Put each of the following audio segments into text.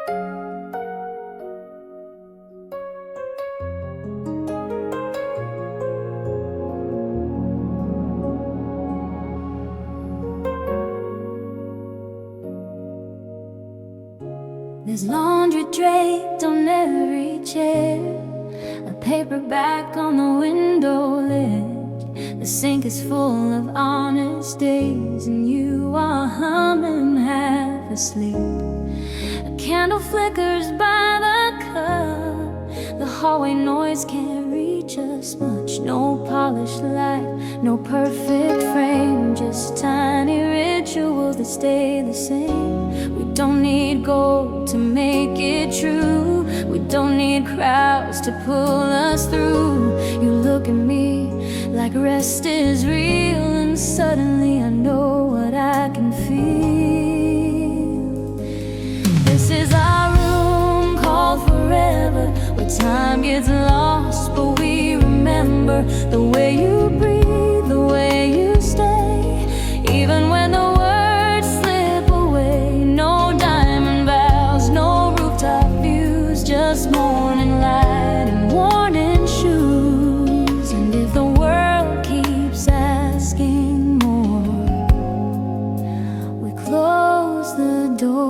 There's laundry draped on every chair, a paperback on the window ledge. The sink is full of honest days, and you are humming half asleep. A candle flickers by the cup. The hallway noise can't reach us much. No polished light, no perfect frame, just tiny rituals that stay the same. We don't need gold to make it true. We don't need crowds to pull us through. You look at me like rest is real, and suddenly I know what I can feel. This is our room called forever, where time gets lost but we remember. The way you breathe, the way you stay, even when the words slip away. No diamond vows, no rooftop views, just morning light and worn-in shoes. And if the world keeps asking more, we close the door.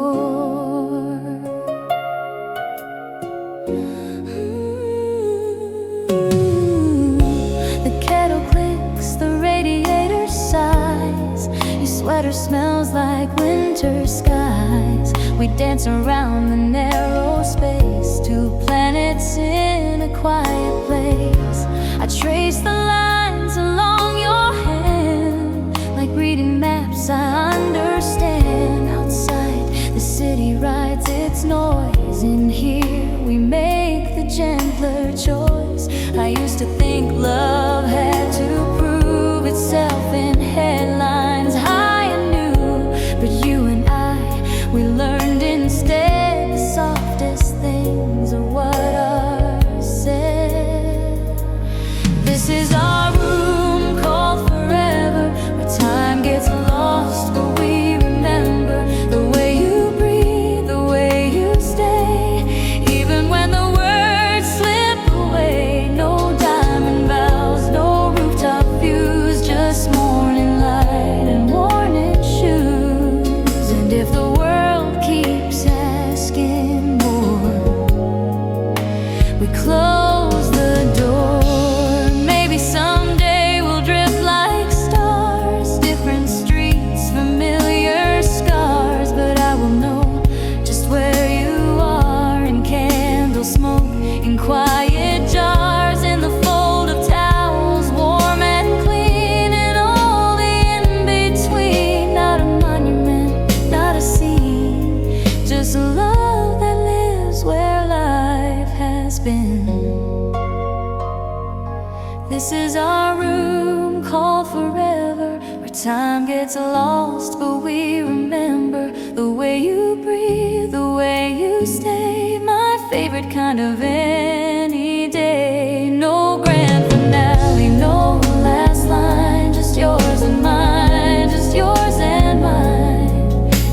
The kettle clicks, the radiator sighs. Your sweater smells like winter skies. We dance around the narrow space, two planets in a quiet place. I trace the lines along your hand, like reading maps I understand. Outside, the city rides its noise. In here, we make the gentler choice. I used to think love had to prove itself in headlines high and new, but you and I, we learned instead the softest things are what are said. This is our room called forever, where time gets lost but we remember. The way you breathe, the way you stay, even when the words slip away. No diamond vows, no rooftop views, just morning light and worn-in shoes. And if the world keeps asking more, we close the door. Maybe someday we'll drift like stars, different streets, familiar scars. But I will know just where you are, in candle smoke, in quiet jars, in the fold of towels, warm and clean, and all the in-between. Not a monument, not a scene, just a love that lives where life has been. This is our room called forever, where time gets lost but we remember. The way you breathe, the way you stay, my favorite kind of any day. No grand finale, no last line, just yours and mine, just yours and mine.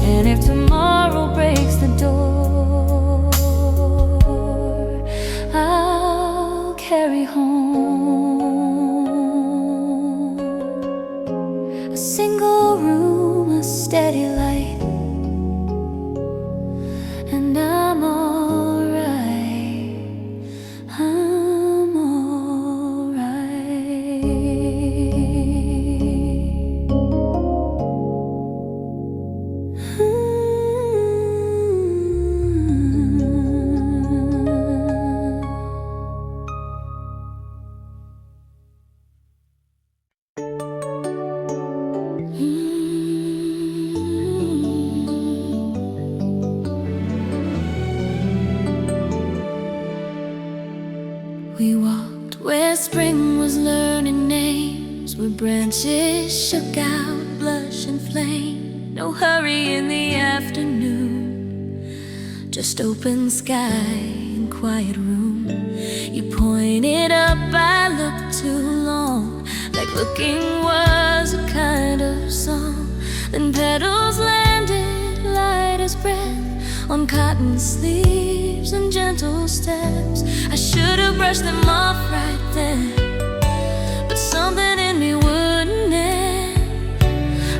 And if tomorrow breaks the door, I'll carry home a single room, a steady light, and I'm alright, I'm alright. We walked where spring was learning names, where branches shook out blush and flame. No hurry in the afternoon, just open sky and quiet room. You pointed up, I looked too long, like looking was a kind of song. Then petals landed light as breath on cotton sleeves and gentle steps. I should have brushed them off right then, but something in me wouldn't end.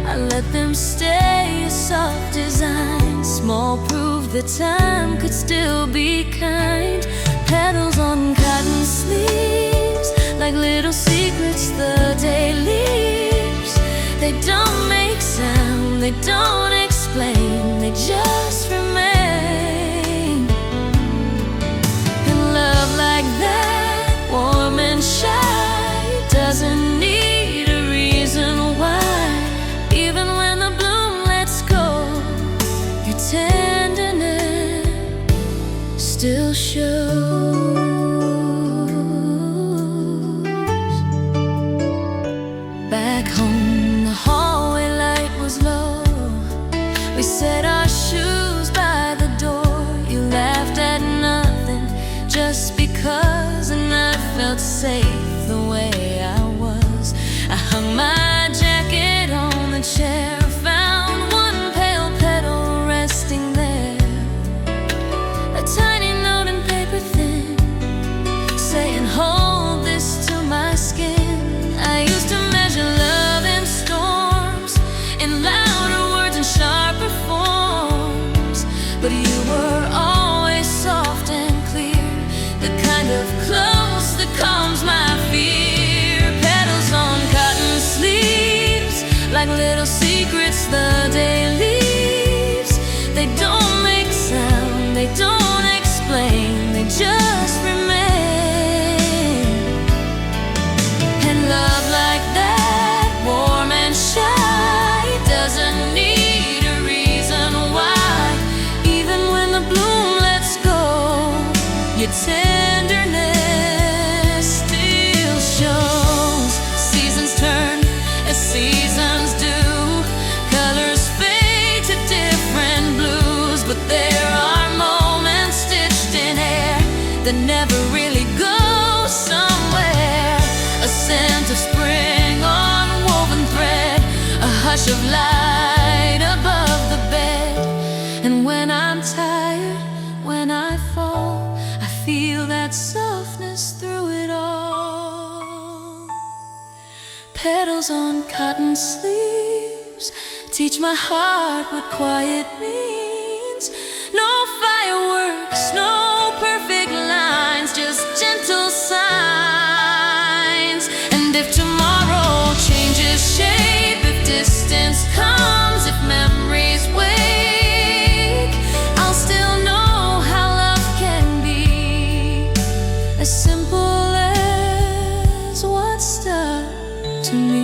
I let them stay a soft design, small proof that time could still be kind. Petals on cotton sleeves, like little secrets the day leaves. They don't make sound, they don't explain, they just remain. And love like that, warm and shy, doesn't need a reason why. Even when the bloom lets go, your tenderness still shows. Back home, the hallway light was low. We set our shoes by the door. You laughed at nothing just because, and I felt safe the way I was. I hung my jacket on the chair, found one pale petal resting there, a tiny note in paper thin, saying, hold this to my skin. I used to measure love in storms, in louder words and sharper forms, but you were always soft and clear, the kind of close that calms my fear. Petals on cotton sleeves, like little secrets the day leaves. They don't make sound, they don't explain, they just remain. And love like that, warm and shy, doesn't need a reason why. Even when the bloom lets go, your tenderness still shows. Seasons turn as seasons do, colors fade to different blues, but there are moments stitched in air that never really go somewhere. A scent of spring on woven thread, a hush of light above the bed. And when I'm tired, when I fall, I feel that softness through it all. Petals on cotton sleeves teach my heart what quiet means. No fireworks, no perfect lines, just gentle signs. And if tomorrow changes shape, if distance comes, if memories wake, I'll still know how love can be, as simple as what stuck to me.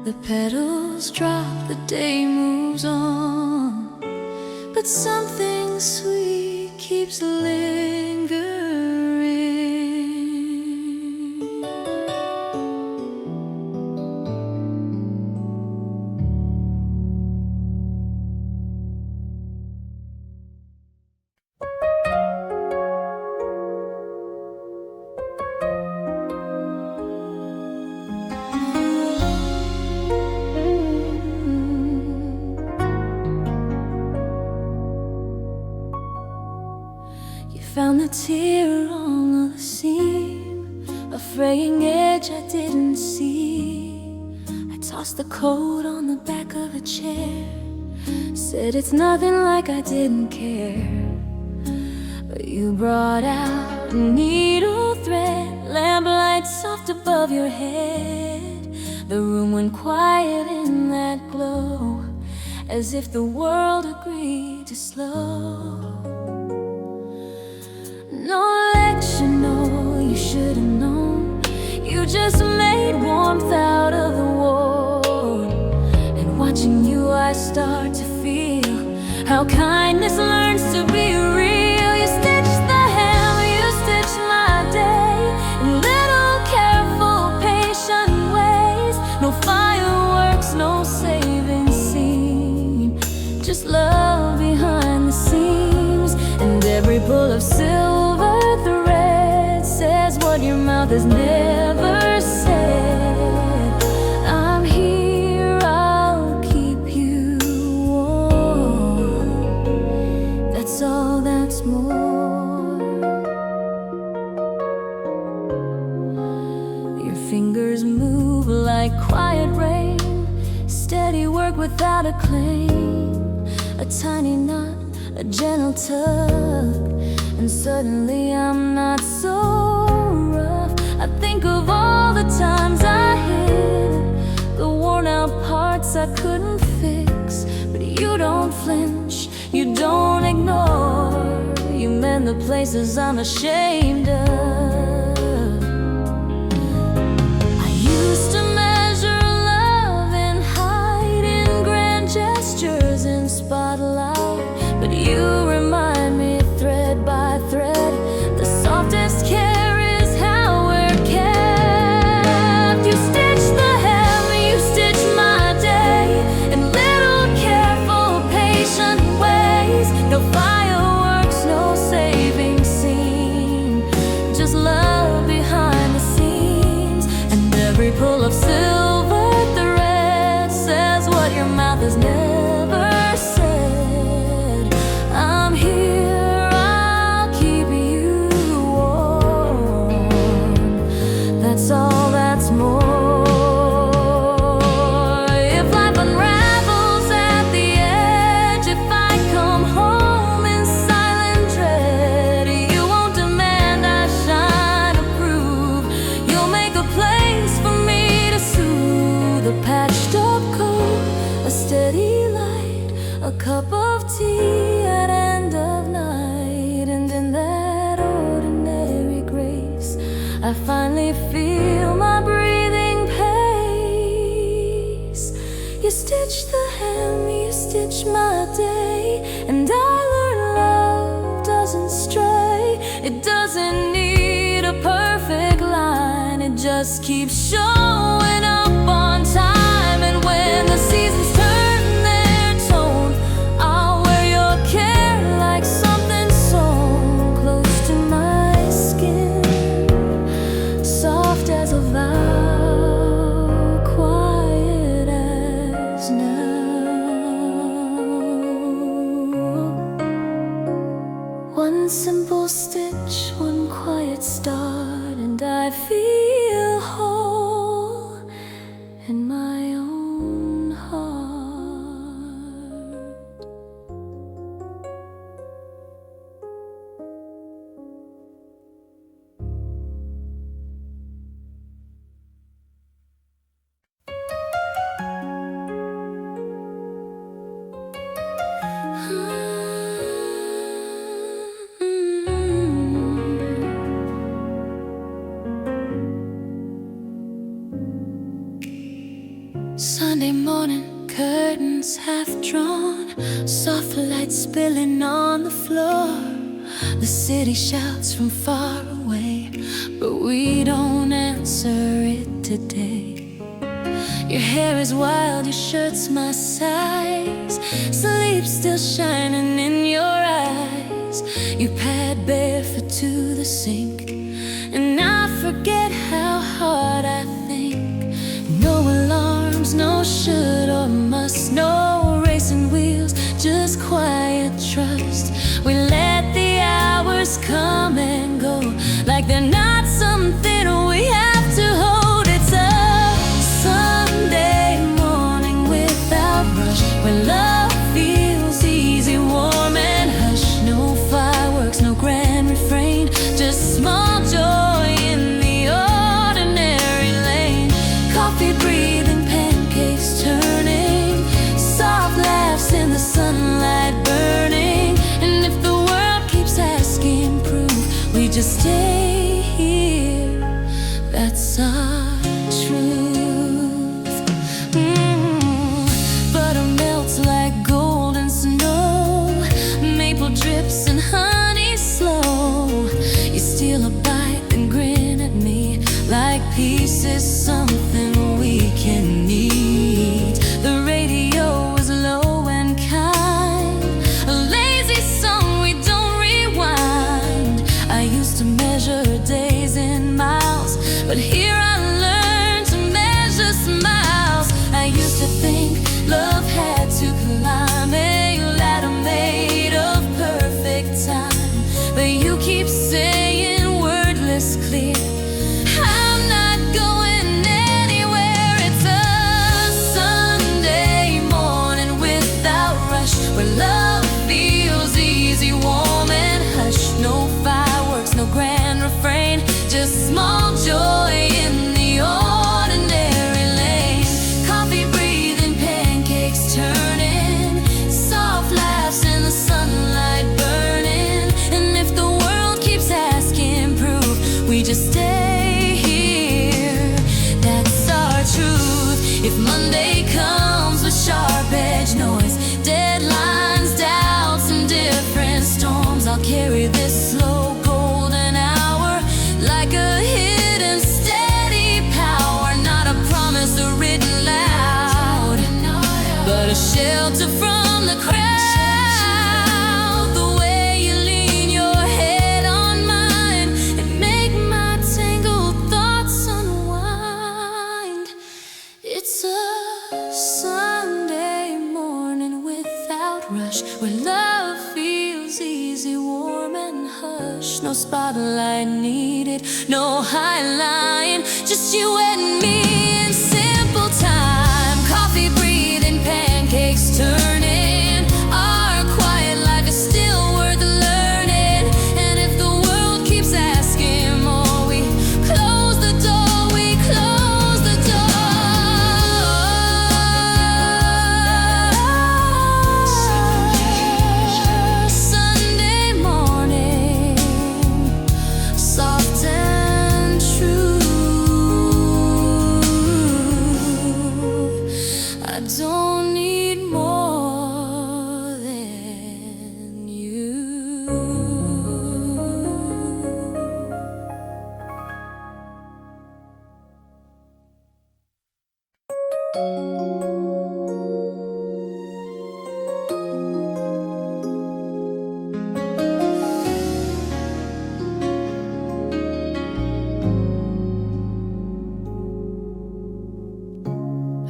The petals drop, the day moves on, but something sweet keeps lingering. Found the tear on the seam, a fraying edge I didn't see. I tossed the coat on the back of a chair, said it's nothing, like I didn't care. But you brought out a needle thread, lamplight soft above your head. The room went quiet in that glow, as if the world agreed to slow. No lecture, no, you should have known. You just made warmth out of the war. And watching you, I start to feel how kindness learns to be real. You stitched the hem, you stitched my day in little careful, patient ways. No fireworks, no saving scene, just love behind the scenes. And every pull of silver thread says what your mouth has never said. I'm here, I'll steady work without a claim, a tiny knot, a gentle tug, and suddenly I'm not so rough. I think of all the times I hid, the worn out parts I couldn't fix. But you don't flinch, you don't ignore, you mend the places I'm ashamed of. I used to measure love in height, in grand gestures, in spotlight, but you remind me thread by thread, the softest care is how we're kept. You stitch the hem, you stitch my day in little careful patient ways. No fireworks, no saving scene, just love behind the scenes. And every pull of silver thread says what your mouth has never said. I'm here, I'll keep you warm, that's all, that's more. If life unravels at the edge, if I come home in silent dread, you won't demand I shine or prove. You'll make a place for me to soothe, a patched up coat, a steady light, a cup of tea at end of night. And in that ordinary grace, I finally feel my breathing pace. You stitch the hem, you stitch my day, and I learn love doesn't stray. It doesn't need a perfect line, it just keeps showing up on time. And when the seasons turn their tone, I'll wear your care like something sewn close to my skin, soft as a vow, quiet as now. One simple stitch, one quiet start, and I feel whole in my own heart. Sunday morning, curtains half drawn, soft light spilling on the floor. The city shouts from far away, but we don't answer it today. Your hair is wild, your shirt's my size, sleep still shining in your eyes. You pad barefoot to the sink, and I forget how hard I think. No alarms, no should or must, no racing wheels, just quiet trust. We let the hours come and go like they're not something we have to hold. It's a Sunday morning without rush, where love feels easy, warm and hush. No fireworks, no grand refrain, just small joy in the ordinary lane. Coffee breathing, pancakes turning, soft laughs in the sunlight burning. And if the world keeps asking proof, we just stay here, that's our truth. Butter melts like shelter from the crowd. The way you lean your head on mine and make my tangled thoughts unwind. It's a Sunday morning without rush, where love feels easy, warm and hush. No spotlight needed, no highline, just you and me in simple time. Coffee breathing, pancakes turning. Our quiet life is still worth learning. And if the world keeps asking more, we close the door, we close the door. Sunday morning, soft and true. I don't need more than you.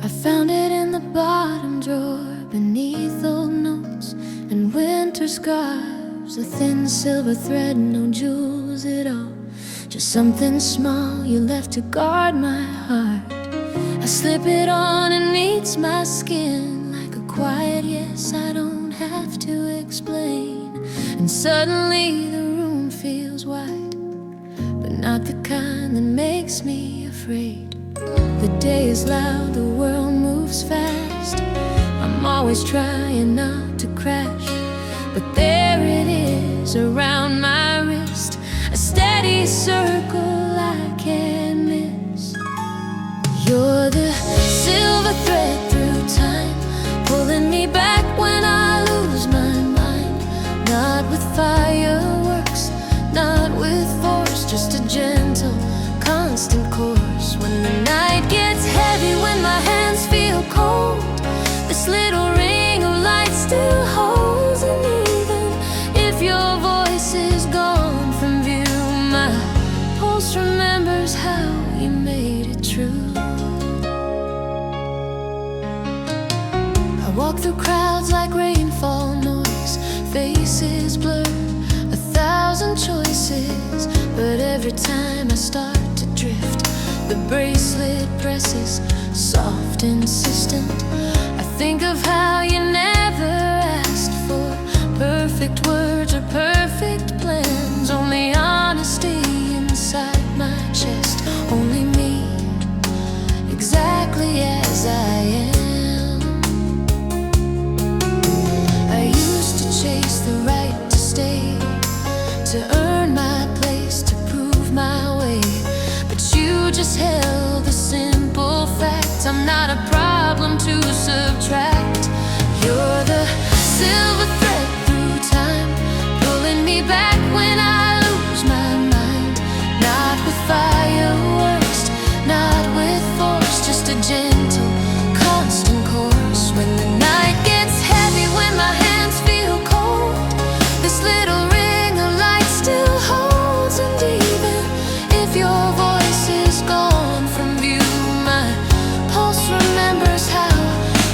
I found it in the bottom drawer, beneath old notes and winter scarves. A thin silver thread, no jewels at all, just something small you left to guard my heart. I slip it on and meets my skin like a quiet yes I don't have to explain. And suddenly the room feels wide, but not the kind that makes me afraid. The day is loud, the world moves fast. I'm always trying not to crash, but there it is around my wrist, a steady circle I can't miss. You're the silver thread through time, pulling me back when I lose my mind. Not with fireworks, not with force, just a gentle, constant course. When the night gets heavy, when my hands feel cold, this little ring of light still holds. And even if your voice is gone from view, my pulse remembers how you made it true. I walk through crowds like rainfall noise, faces blur, 1,000 choices. But every time I start to drift, the bracelet presses, soft, insistent. I think of how you never asked for perfect words or perfect plans, only honesty inside my chest, only me, exactly as I am. I used to chase the right to stay, to earn my place, to prove my way, but you just held the simple fact I'm not a problem to subtract. You're the silver thread through time, pulling me back when I lose my mind. Not with fireworks, not with force, just a gentle, constant course. When the night gets heavy, when my hands feel cold, this little ring of light still holds. And even if your voice is gone from view, my pulse remembers how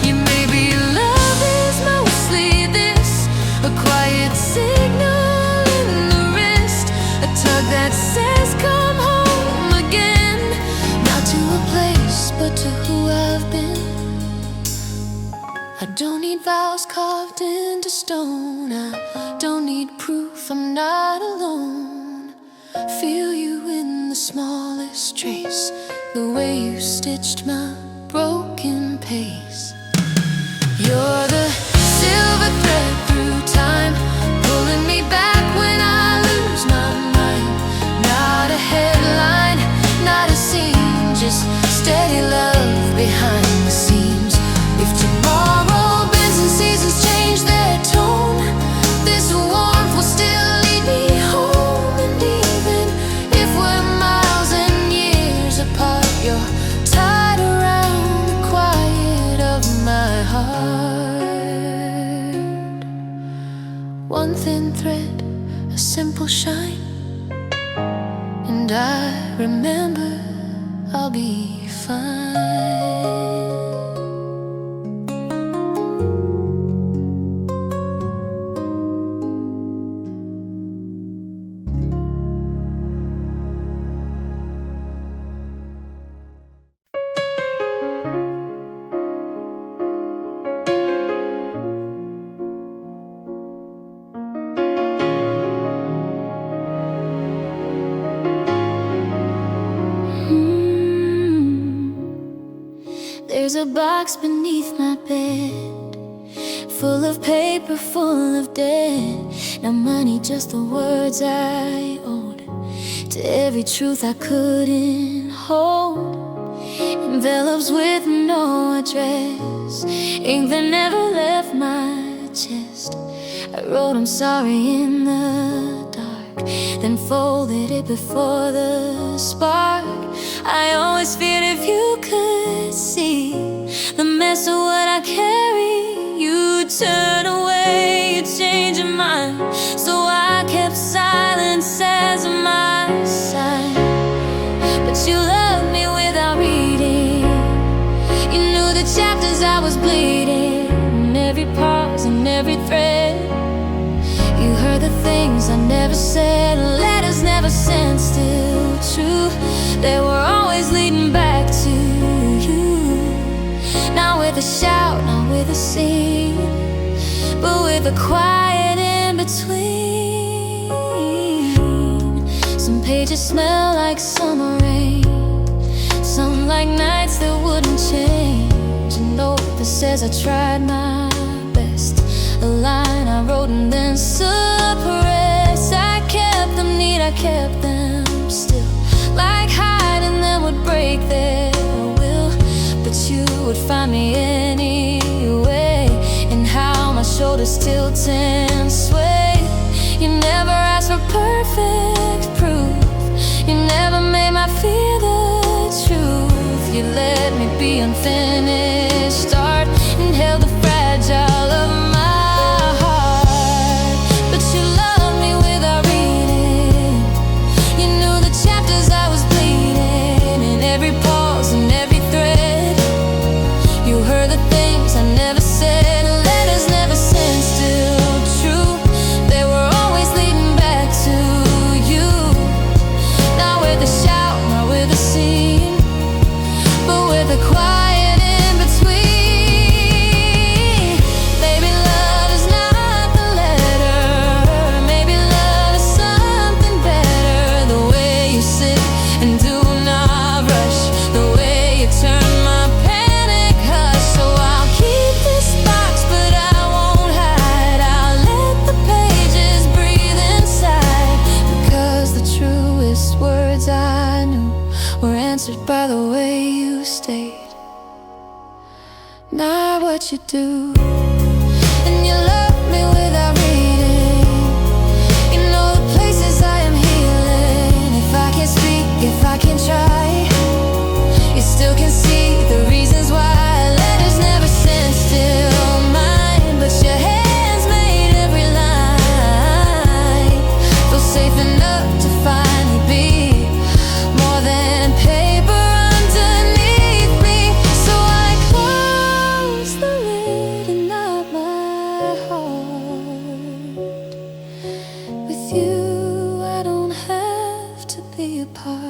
you made me. Love is mostly this, a quiet signal in the wrist, a tug that says come home again. Not to a place, but to who I've been. I don't need vows carved into stone, I don't need proof I'm not alone. Feel you in the smallest trace, the way you stitched my broken pace. You're the silver thread through time, pulling me back when I lose my mind. Not a headline, not a scene, just steady love behind the scenes. If tomorrow bends and seasons change their tone, this warmth will still lead me home. And even if we're miles and years apart, you're tied around the quiet will shine, and I remember I'll be fine. There's a box beneath my bed, full of paper, full of debt. Now money, just the words I owed to every truth I couldn't hold. Envelopes with no address, ink that never left my chest. I wrote I'm sorry in the dark, then folded it before the spark. I always feared if you could see the mess of what I carry, you'd turn away, you'd change your mind. So I kept silence as my sign. But you loved me without reading. You knew the chapters I was bleeding, and every pause and every thread. You heard the things I never said, letters never sent, still true. They were always leading back to you. Not with a shout, not with a scene, but with a quiet in between. Some pages smell like summer rain, some like nights that wouldn't change. A note that says I tried my best, a line I wrote and then suppressed. I kept them neat, I kept them still, like hiding them would break their will. But you would find me anyway, and how my shoulders tilt and sway. You never asked for perfect proof, you never made my fear the truth. You let me be unfinished art and held the fragile of my heart. But you loved me without reading. You knew the chapters I was bleeding, in every pause and every thread. You heard the things I never said, letters never sent, still true. They were always leading back to you. Not with a shout, not with a scene, but with a quiet in between. Maybe love is not the letter, maybe love is something better. The way you sit and do not rush, the way you turn my panic hush. So I'll keep this box, but I won't hide. I'll let the pages breathe inside, because the truest words I knew were answered by the way you stayed, not what you do. And you love me without reading. You know the places I am healing. If I can't speak, if I can try, you still can see the reasons why. Letters never sent, still mine, but your hands made every line feel safe enough to finally be more than paper underneath me. So I close the lid and not my heart. With you I don't have to be apart.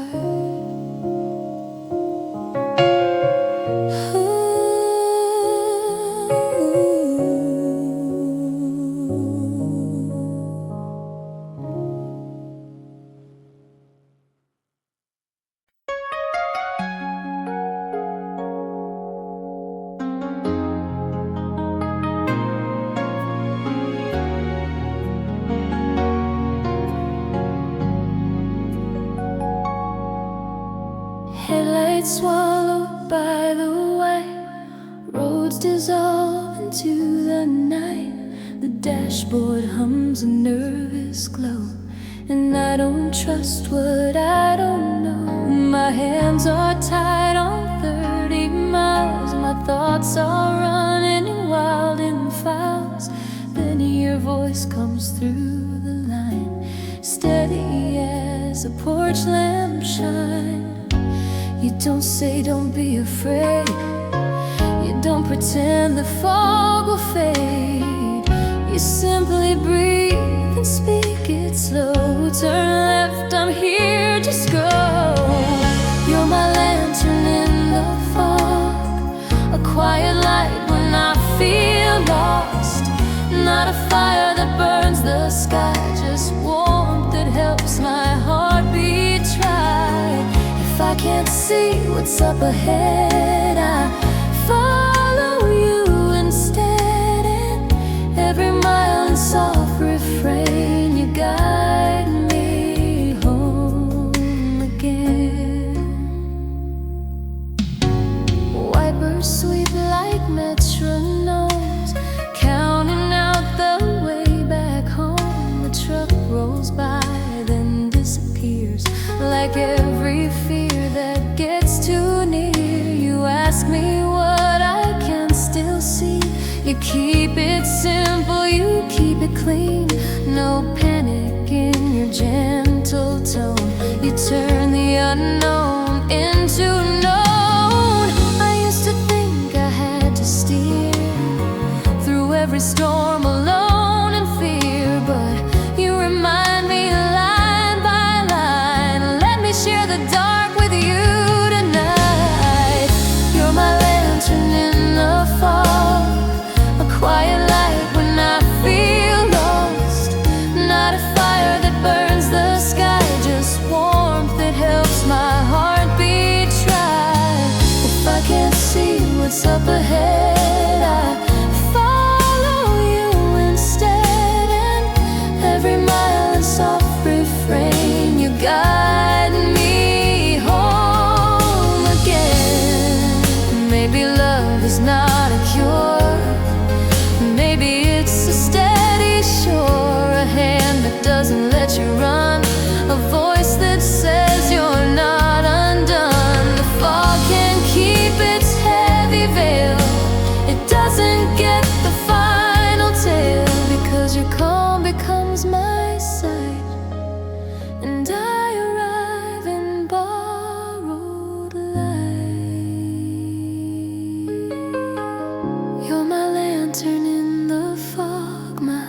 Headlights swallowed by the white, roads dissolve into the night. The dashboard hums a nervous glow, and I don't trust what I don't know. My hands are tied on 30 miles, my thoughts are running wild in files. Then your voice comes through the line, still porch lamp shine. You don't say don't be afraid. You don't pretend the fog will fade. You simply breathe and speak it slow. Turn left, I'm here, just go. You're my lantern in the fog, a quiet light when I feel lost. Not a fire that burns the sky, just warmth that helps my heart beat try. If I can't see what's up ahead, I follow you instead. And every mile in soft refrain, you guide me home again. Wipers sweep like metronomes, counting out the way back home. The truck rolls by, then disappears, like every fear that gets too near. You ask me what I can still see. You keep it simple, you keep it clean. No panic in your gentle tone. You turn the unknown into known. I used to think I had to steer through every storm alone in fear, but you remind me line by line. Let me share the dark with you tonight. You're my lantern in the fog, a quiet light when I feel lost. Not a fire that burns the sky, just warmth that helps my heart beat try. If I can't see what's up ahead, I follow you instead. And every mile in soft refrain, you guide me home again. Maybe love is not a cure, maybe it's a steady shore, a hand that doesn't let you run, a voice that says you're not undone. The fog can keep its heavy veil, it doesn't get the final tale, because your calm becomes my sight, and I arrive in borrowed light. You're my lantern in the fog, my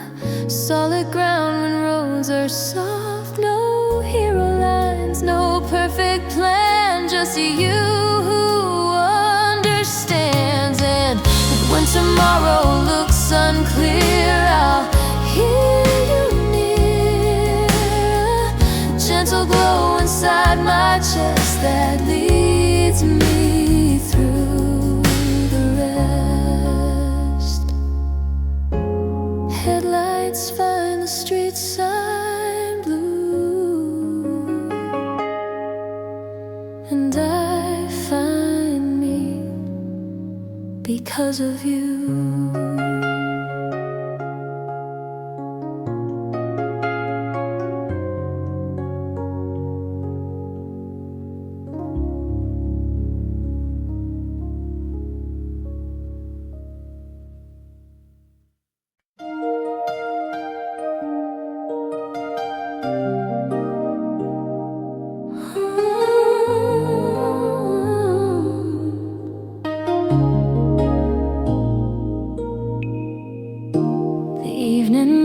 solid ground when roads are soft. No hero lines, no perfect plan, just you who understands. And when tomorrow looks unclear, I'll hear you near, a gentle glow inside my chest that leads me through the rest. Headlights find the street sign blue, and I find me because of you.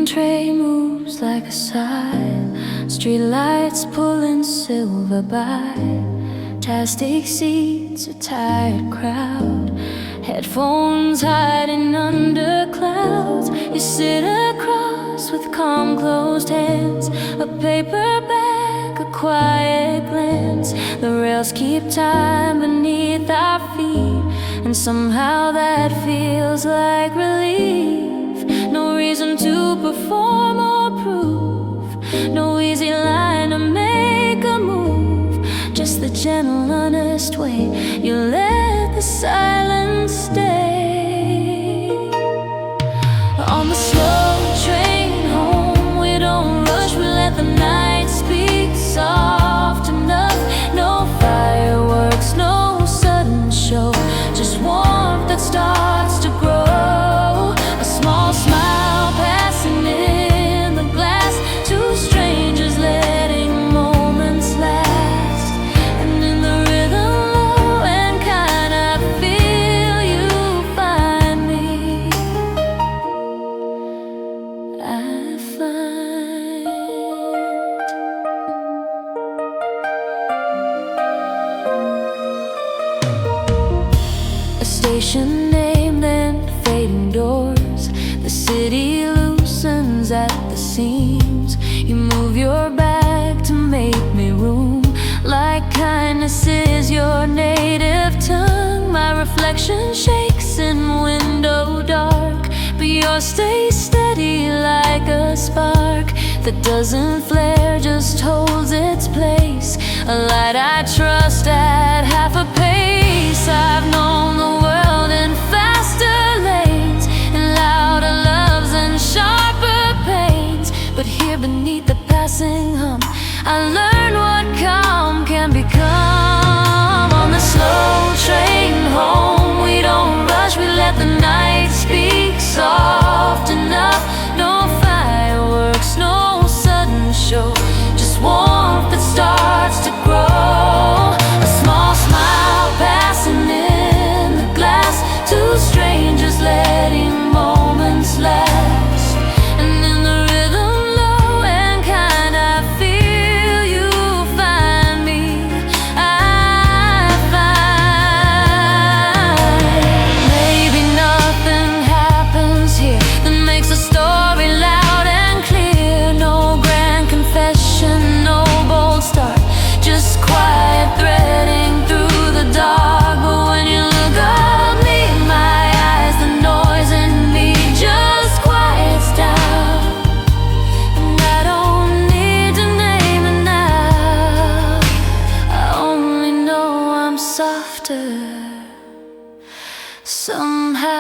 Train moves like a sigh, streetlights pulling silver by, plastic seats, a tired crowd, headphones hiding under clouds. You sit across with calm closed hands, a paper bag, a quiet glance. The rails keep time beneath our feet, and somehow that feels like relief. No reason to perform or prove, no easy line to make a move, just the gentle, honest way you let the silence stay. On the slow train home, we don't rush, we let the night speak soft enough. No fireworks, no sudden show, just warmth that starts to grow. A small smile passing in the glass, two strangers letting moments last. Salvation name, then fading doors. The city loosens at the seams. You move your back to make me room, like kindness is your native tongue. My reflection shakes in window dark, but yours stays steady like a spark that doesn't flare, just holds its place. A light I trust at half a pace. I've known the world in faster lanes, and louder loves and sharper pains, but here beneath the passing hum, I learn what calm can become. On the slow train home, we don't rush, we let the night speak soft enough. No fireworks, no sudden show, just warmth that starts to grow. A small smile passing in the glass, two strangers letting moments last. And in the rhythm low and kind, I feel you find me, I find. Maybe nothing happens here that makes a story loud and clear. No grand confession, no bold start, just quiet threading through the dark. But when you look at me, my eyes, the noise in me just quiets down. And I don't need to name it now, I only know I'm softer somehow.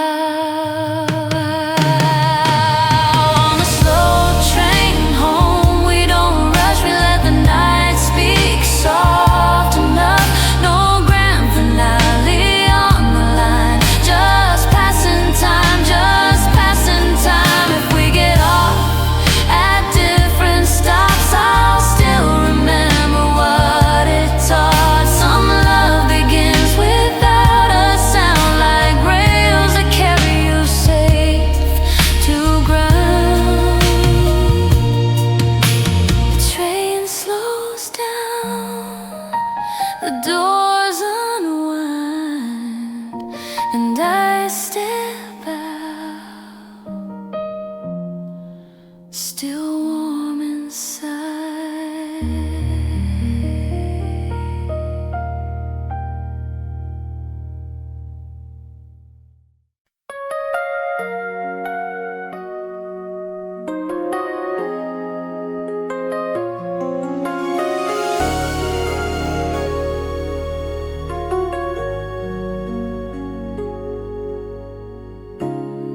On the slow train home, we don't rush, we let the night speak soft enough. No grand finale on the line, just passing time, just passing time. If we get off at different stops, I'll still remember what it taught. Some love begins without a sound, like rails that carry you safe to ground. The train slows down, the doors unwind, and I step out, still warm inside.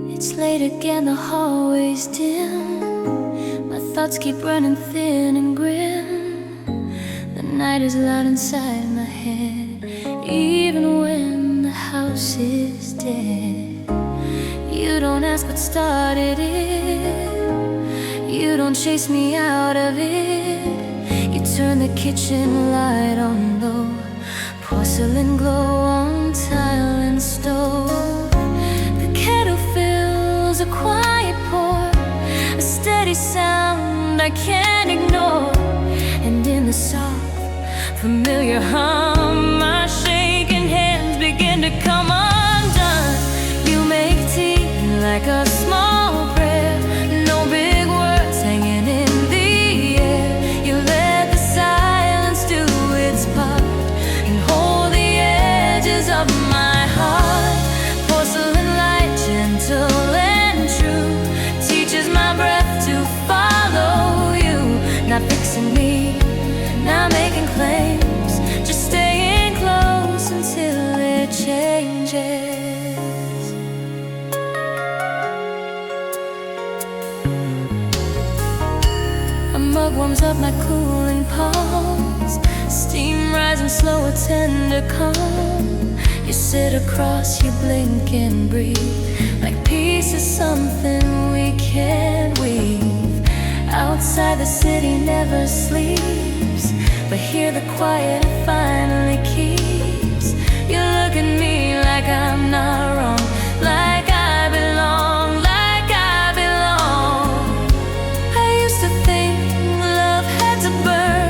It's late again, the hallway's dim. My thoughts keep running thin and grim. The night is loud inside my head, even when the house is dead. You don't ask what started it, you don't chase me out of it. You turn the kitchen light on low, porcelain glow on tile and stove. The kettle fills a quiet pour, a steady sound I can't ignore. And in the soft, familiar hum, my shaking hands begin to come undone. You make tea like a small prayer, no big words hanging in the air. You let the silence do its part and hold the edges of my heart. Porcelain light, gentle and true, teaches my breath to follow you. Not fixing me, not making claims, just staying close until it changes. A mug warms up my cooling palms, steam rising slow, a tender calm. You sit across, you blink and breathe, like peace is something we can't weave. Outside the city never sleeps, but here the quiet finally keeps. You look at me like I'm not wrong, like I belong, like I belong. I used to think love had to burn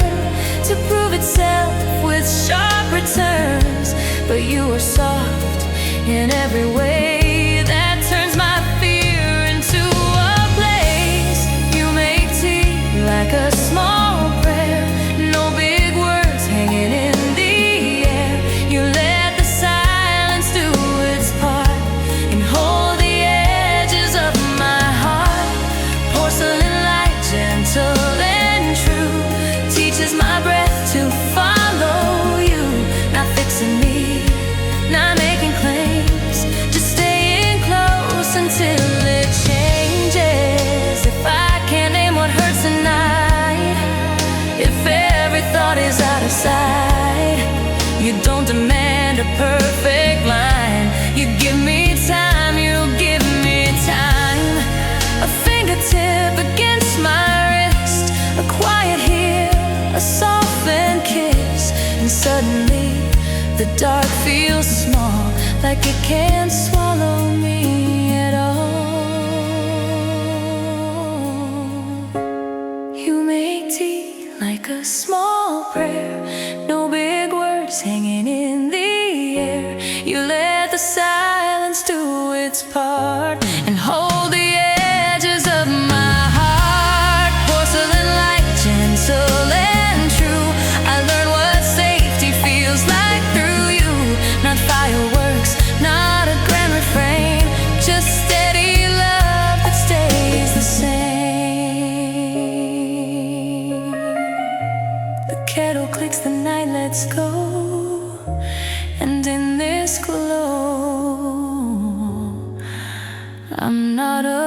to prove itself with sharp returns, but you were soft in every way. The dark feels small, like it can't swallow me at all. You make tea like a small prayer, no big words hanging in the air. You let the silence do its part and hold the edges of my heart. Porcelain like gentle and true, I learned what safety feels like through you. Not fireworks, not a grand refrain, just steady love that stays the same. The kettle clicks, the night lets go, and in this glow, I'm not alone.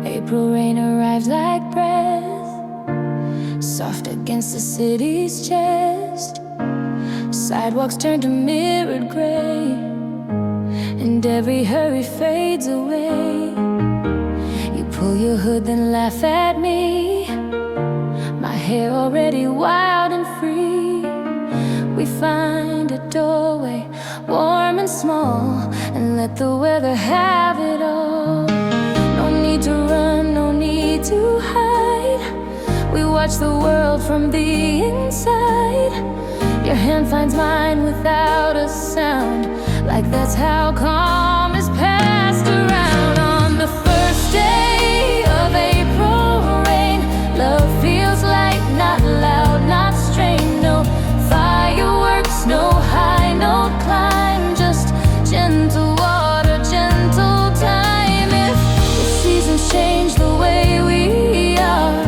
April rain arrives like breath, soft against the city's chest. Sidewalks turn to mirrored gray, and every hurry fades away. You pull your hood, then laugh at me, my hair already wild and free. We find a doorway, warm and small, and let the weather have it all. No need to run, no need to hide. We watch the world from the inside. Your hand finds mine without a sound, like that's how calm is passed around. On the first day of April rain, love feels light, not loud, not strained. No fireworks, no high note climb, just gentle water, gentle time. If the seasons change the way we are,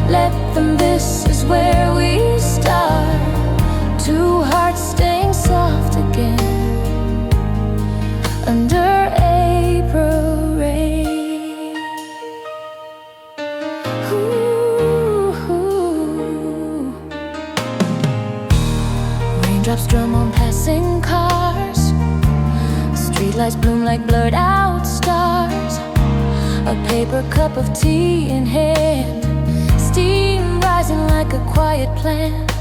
let them, this is where we start. Two hearts staying soft again under April rain. Ooh. Raindrops drum on passing cars, streetlights bloom like blurred out stars. A paper cup of tea in hand, steam rising like a quiet plant.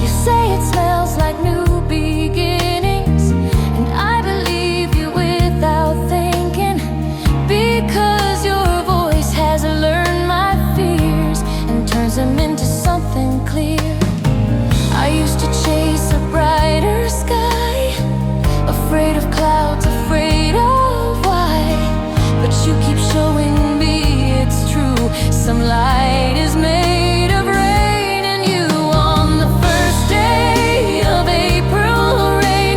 You say it smells like new beginnings, and I believe you without thinking, because your voice has learned my fears and turns them into something clear. I used to chase a brighter sky, afraid of clouds, afraid of why, but you keep showing me it's true. Some light is made of rain, and you, on the first day of April rain,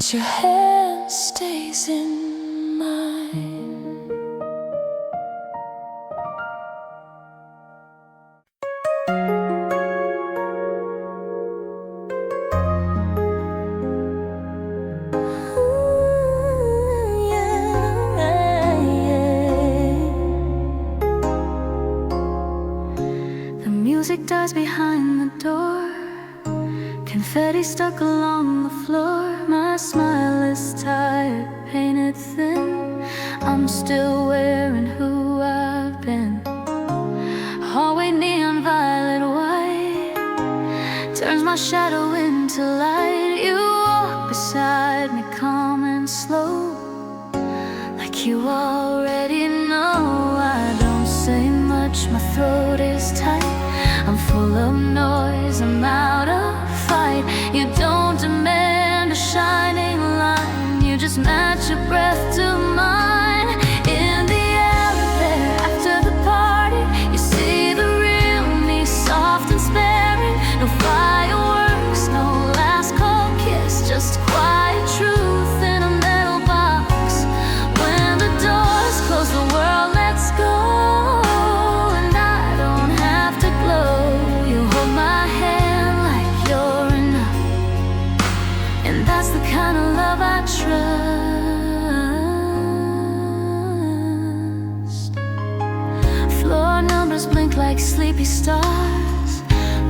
but your hand stays in mine. The music dies behind the door, confetti stuck along the floor. My smile is tired, painted thin. I'm still wearing who I've been. Hallway neon violet white turns my shadow into light. You walk beside me, calm and slow, like you already know. I don't say much, my throat is tight. I'm full of noise, I'm out of fight. You don't demand a shining line, you just match your breath to mine. In the elevator after the party, you see the real me, soft and sparing. No fireworks, no last call kiss, just quiet truth in a metal box. When the doors close, the world lets go, and I don't have to glow. You hold my hand like you're enough, and that's the kind of love I trust. Floor numbers blink like sleepy stars.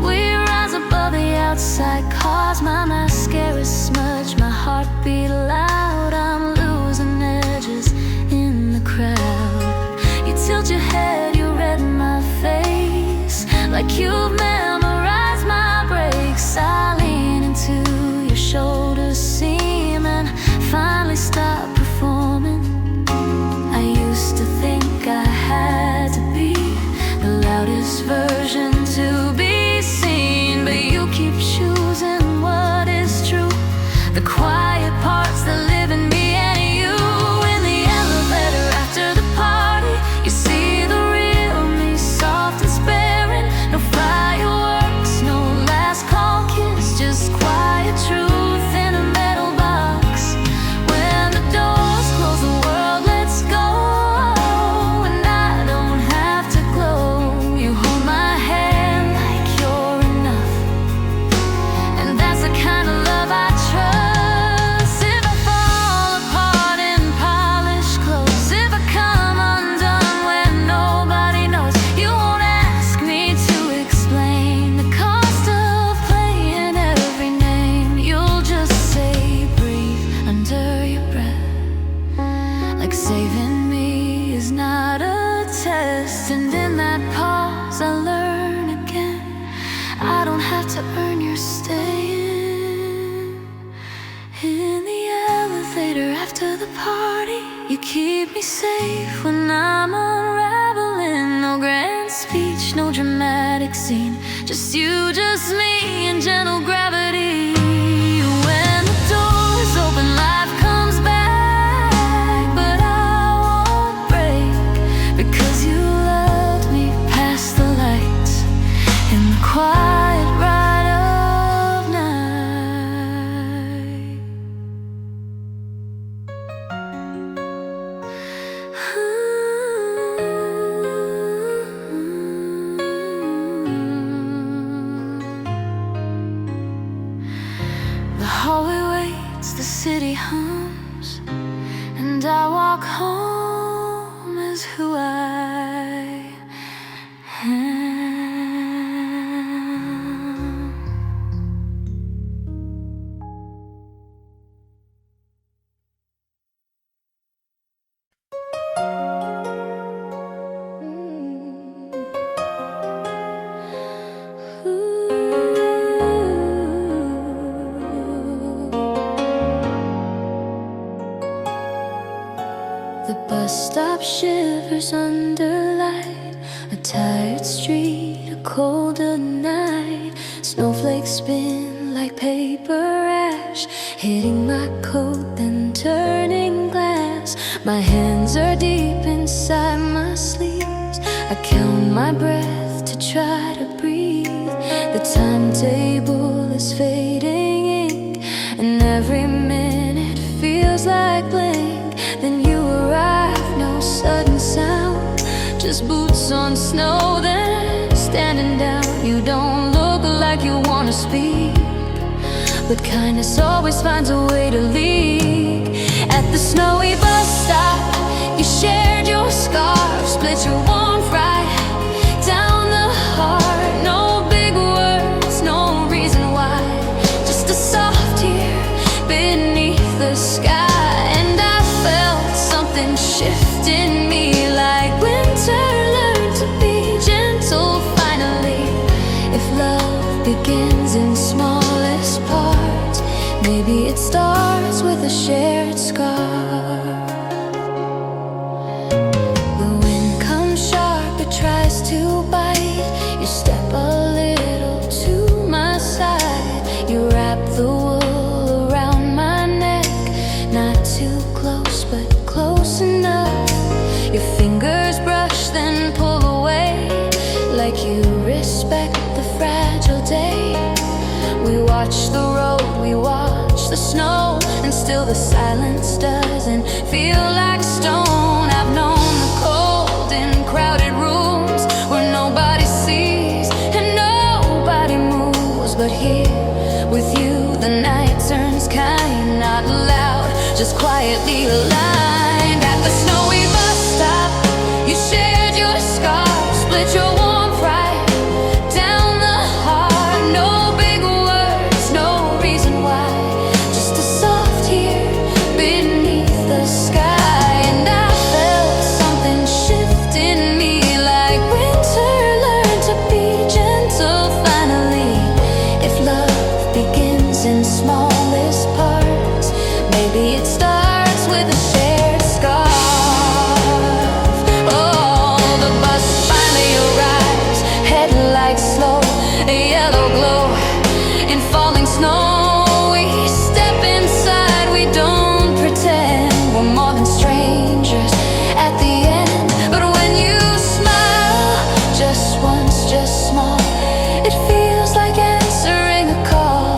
We rise above the outside cars. My mascara smudge, my heartbeat loud. I'm losing edges in the crowd. You tilt your head, you redden my face, like you've memorized my breaks. I lean into your shoulder seam and finally stop performing. I used to think I had to be the loudest version to be seen, but you keep choosing what is true, the quiet parts that live in me and you. In the elevator after the party, you see the real me, soft and sparing. No fireworks, no last call kiss, just quiet truth in a metal box. When the doors close, the world lets go, and I don't have to glow. You hold my hand like you're enough, and that's the kind of love I trust. If I fall apart in polished clothes, if I come undone when nobody knows, you won't ask me to explain the cost of playing every name. You'll just say breathe under your breath, like saving me is not a test. And in that pause I learn again, I don't have to earn your staying. In the elevator after the party, you keep me safe when I'm unraveling. No grand speech, no dramatic scene, just you, just me, and gentle gravity. When the doors open, life comes back, but I won't break, because you loved me past the lights in the quiet ride of night. The hallway waits, the city hums, and I walk home as who I am. The bus stop shivers under light, a tired street, a colder night. Snowflakes spin like paper ash, hitting my coat then turning glass. My hands are deep inside my sleeves, I count my breath to try to breathe. The timetable is fading ink, and every minute like blink. Then you arrive, no sudden sound, just boots on snow, then standing down. You don't look like you wanna speak, but kindness always finds a way to leak. At the snowy bus stop, you shared your scarf, split your warmth right down the heart. No big words, no reason why, just a soft tear beneath the sky. And I felt something shift in me, like winter learned to be gentle finally. If love begins in smallest parts, maybe it starts with a shared scar. The wind comes sharp, it tries to bite. You step a little to my side. You wrap the wool around my neck, not too close, but close enough. Your fingers brush, then pull away, like you respect the fragile day. We watch the road, we watch the snow, and still the silence doesn't feel like stone. I've known the cold in crowded rooms where nobody sees and nobody moves. But here with you the night turns kind, not loud, just quietly aligned. At the snowy bus stop, you shared your scarf, split your warmth right down the heart. No big words, no reason why, just a soft tear beneath the sky. And I felt something shift in me, like winter learned to be gentle finally. If love begins in smallest parts, maybe it starts with a shared scarf. Oh, the bus finally arrives, headlights slow, a yellow glow in falling snow. We step inside, we don't pretend we're more than strangers at the end. But when you smile, just once, just small, it feels like answering a call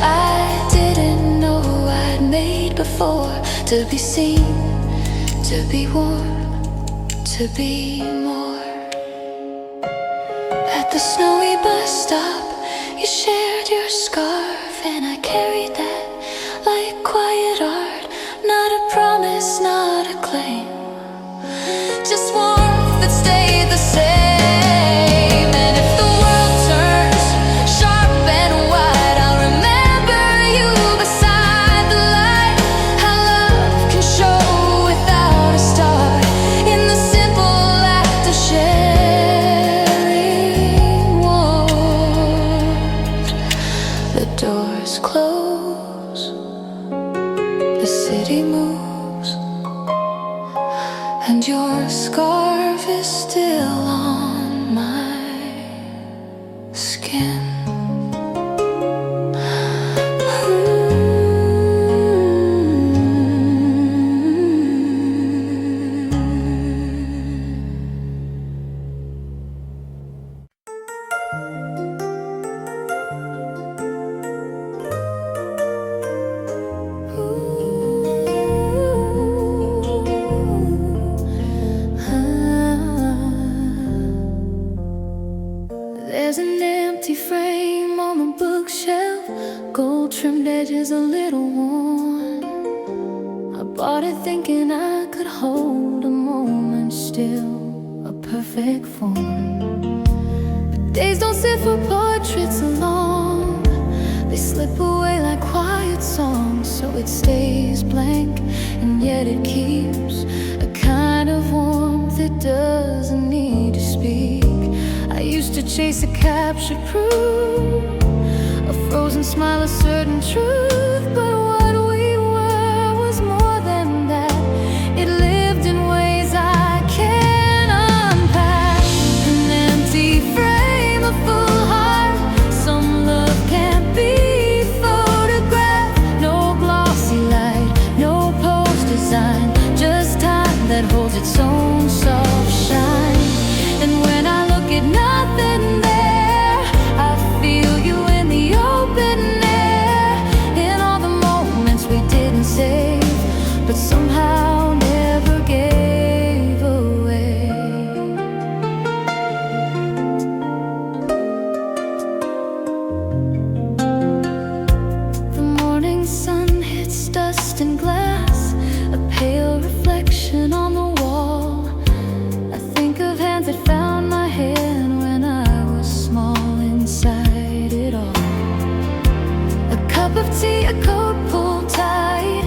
I didn't know I'd made before. To be seen, to be warm, to be more. At the snowy bus stop, you shared your scarf, and I carried that like quiet art. Not a promise, not a claim, just warmth that stayed the same. And if the world turns sharp and wide, I'll remember you beside the light. How love can show without a start, in the simple act of sharing warmth. The doors close, the city moves, and your scarf is still on my skin. There's an empty frame on the bookshelf, gold trimmed edges a little worn. I bought it thinking I could hold a moment still, a perfect form. But days don't sit for portraits alone, they slip away like quiet songs. So it stays blank, and yet it keeps a kind of warmth that doesn't need to speak. I used to chase a captured proof, a frozen smile, a certain truth. But what we were was more than that. It lived in ways I can't unpack. An empty frame, a full heart. Some love can't be photographed. No glossy light, no pose design, just time that holds its own soft shine. And when I look at nothing there, I feel you in the open air. In all the somehow never gave away. The morning sun hits dust and glass, a pale reflection on the wall. I think of hands that found my hand when I was small inside it all. A cup of tea, a coat pulled tight,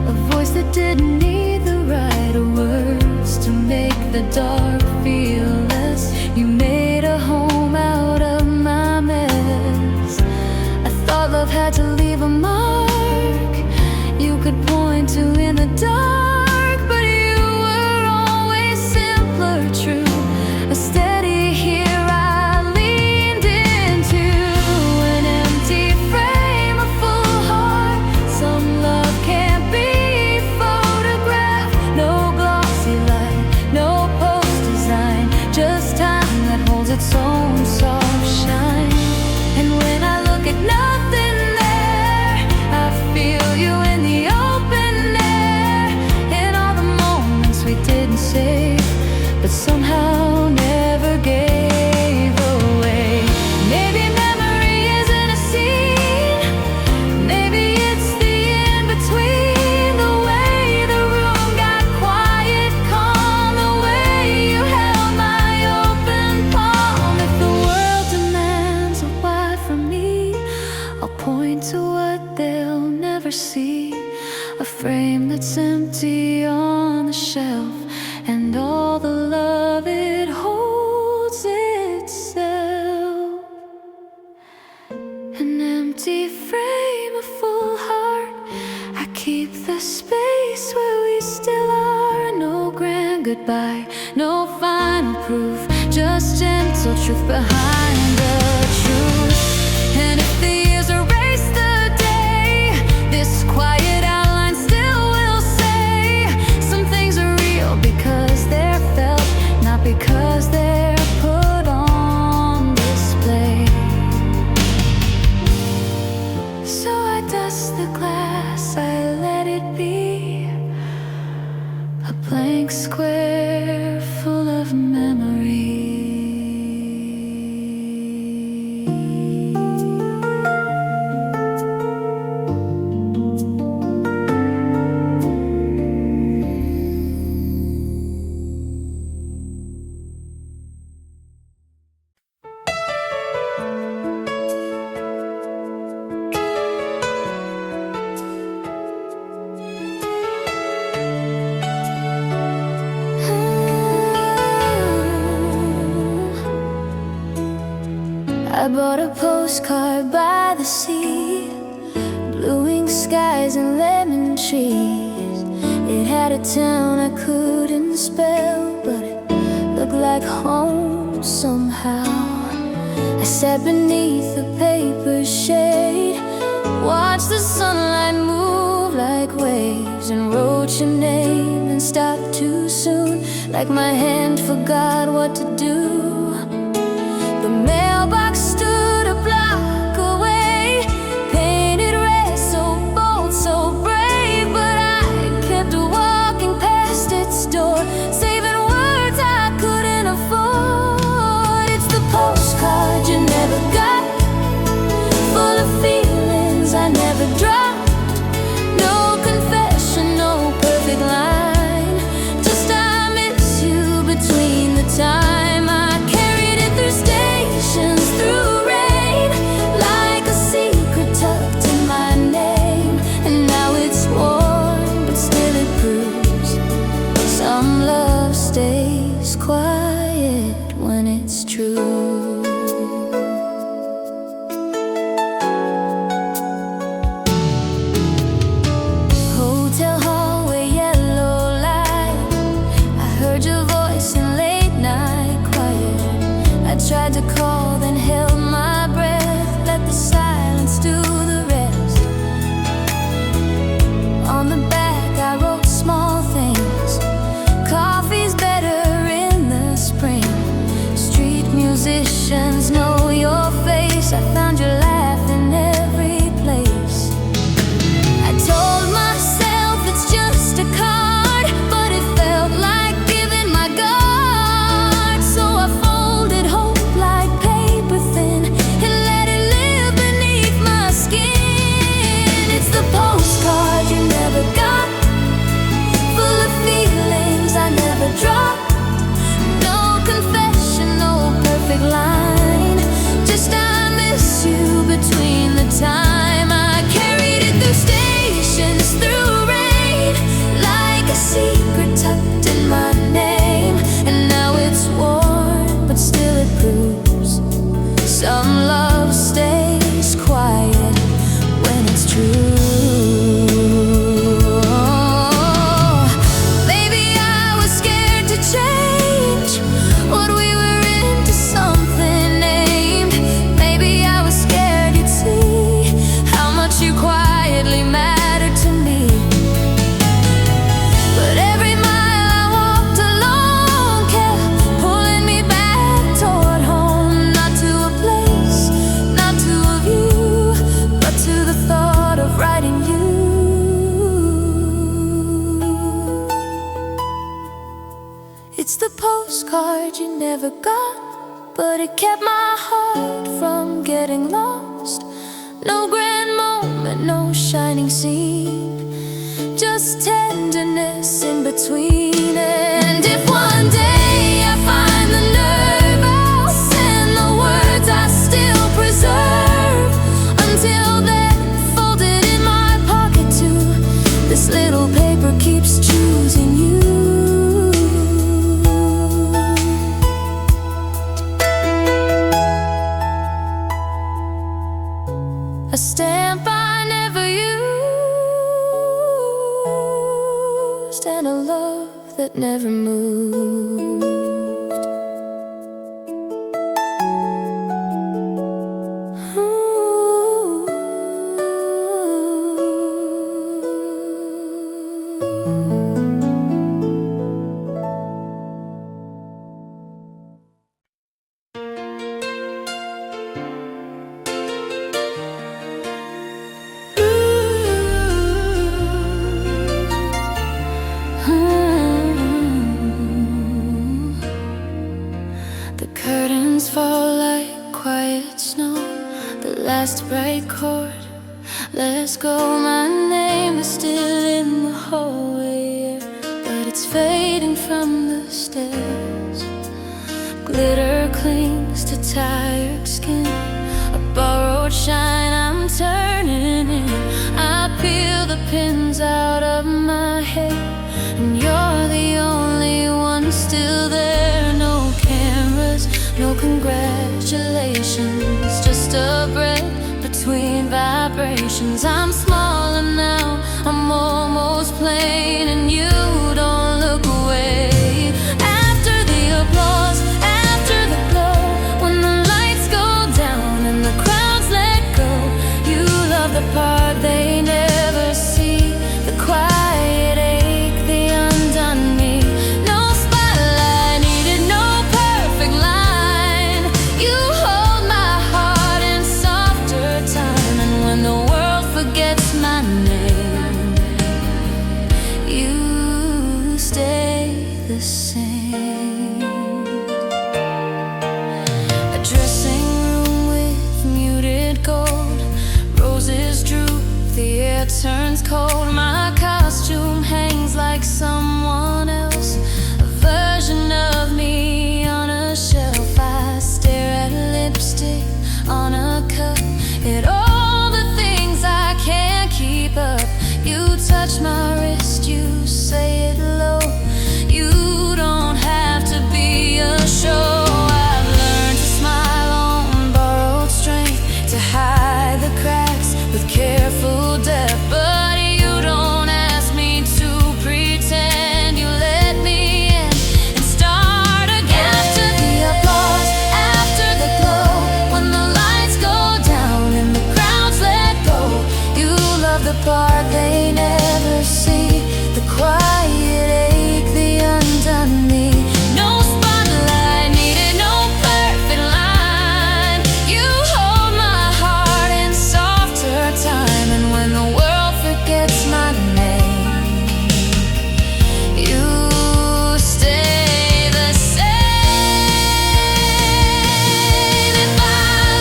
a voice that didn't need the right words to make the dark feel less. You made a home out of my mess. I thought love had to leave a mark you could point to in the dark, but you were always simpler, true. A steady here I leaned into, an empty frame, a full heart. Some love can't be photographed, no glossy light, no post design, just time that holds its own soft shine. And when I look at nothing there, I feel you in the open air, in all the moments we didn't save, but somehow never gave away. Maybe memory isn't a scene, maybe it's the in-between, the way the room got quiet, calm, the way you held my open palm. If the world demands a why from me, I'll point to what they'll never see, a frame that's empty on the shelf, and all the love it holds itself. An empty frame, a full heart, I keep the space where we still are. No grand goodbye, no final proof, just gentle truth behind the truth. And if the years erase the day, this quiet outline still will say some things are real because they're felt, not because they're put on display. So I dust the glass, I let it be a blank square full of memories. I bought a postcard by the sea, blue-winged skies and lemon trees. It had a town I couldn't spell, but it looked like home somehow. I sat beneath the paper's shade, watched the sunlight move like waves, and wrote your name and stopped too soon, like my hand forgot what to do. The mailbox stood a block away, painted red, so bold, so brave, but I kept walking past its door, saving words I couldn't afford. It's the postcard you never got, full of feelings I never dropped. No confession, no perfect line, just I miss you between the time I postcard you never got, but it kept my heart from getting lost. No grand moment, no shining scene, just tenderness in between. And if one day I find the nerve, I'll send the words I still preserve. Until then, folded in my pocket too, this little paper keeps choosing you. A stamp I never used, and a love that never moved. The curtains fall like quiet snow, the last bright chord lets go. My name is still in the hallway, but it's fading from the stairs. Glitter clings to tired skin, a borrowed shine I'm turning in. I peel the pins out of my hair, and you're the only one still there. No cameras, no congratulations, just a breath between vibrations. I'm smaller now, I'm almost plain, and you don't look away. After the applause, after the glow, when the lights go down and the crowds let go, you love the part they never see, the quiet ache, the undone me. No spotlight needed, no perfect line. You hold my heart in softer time, and when the world forgets my name, you stay the same. A dressing room with muted gold, roses droop, the air turns cold. My costume hangs like someone else, a version of me on a shelf. I stare at lipstick on a cup, at all the things I can't keep up. You touch my wrist, you say it low, you don't have to be a show. I've learned to smile on borrowed strength, to hide the cracks with careful depth. But you don't ask me to pretend, you let me in and start again. After the applause, after the glow, when the lights go down and the crowds let go, you love the part they never see, the quiet ache, the undone me. No spotlight needed, no perfect line. You hold my heart in softer time, and when the world forgets my name, you stay the same. If I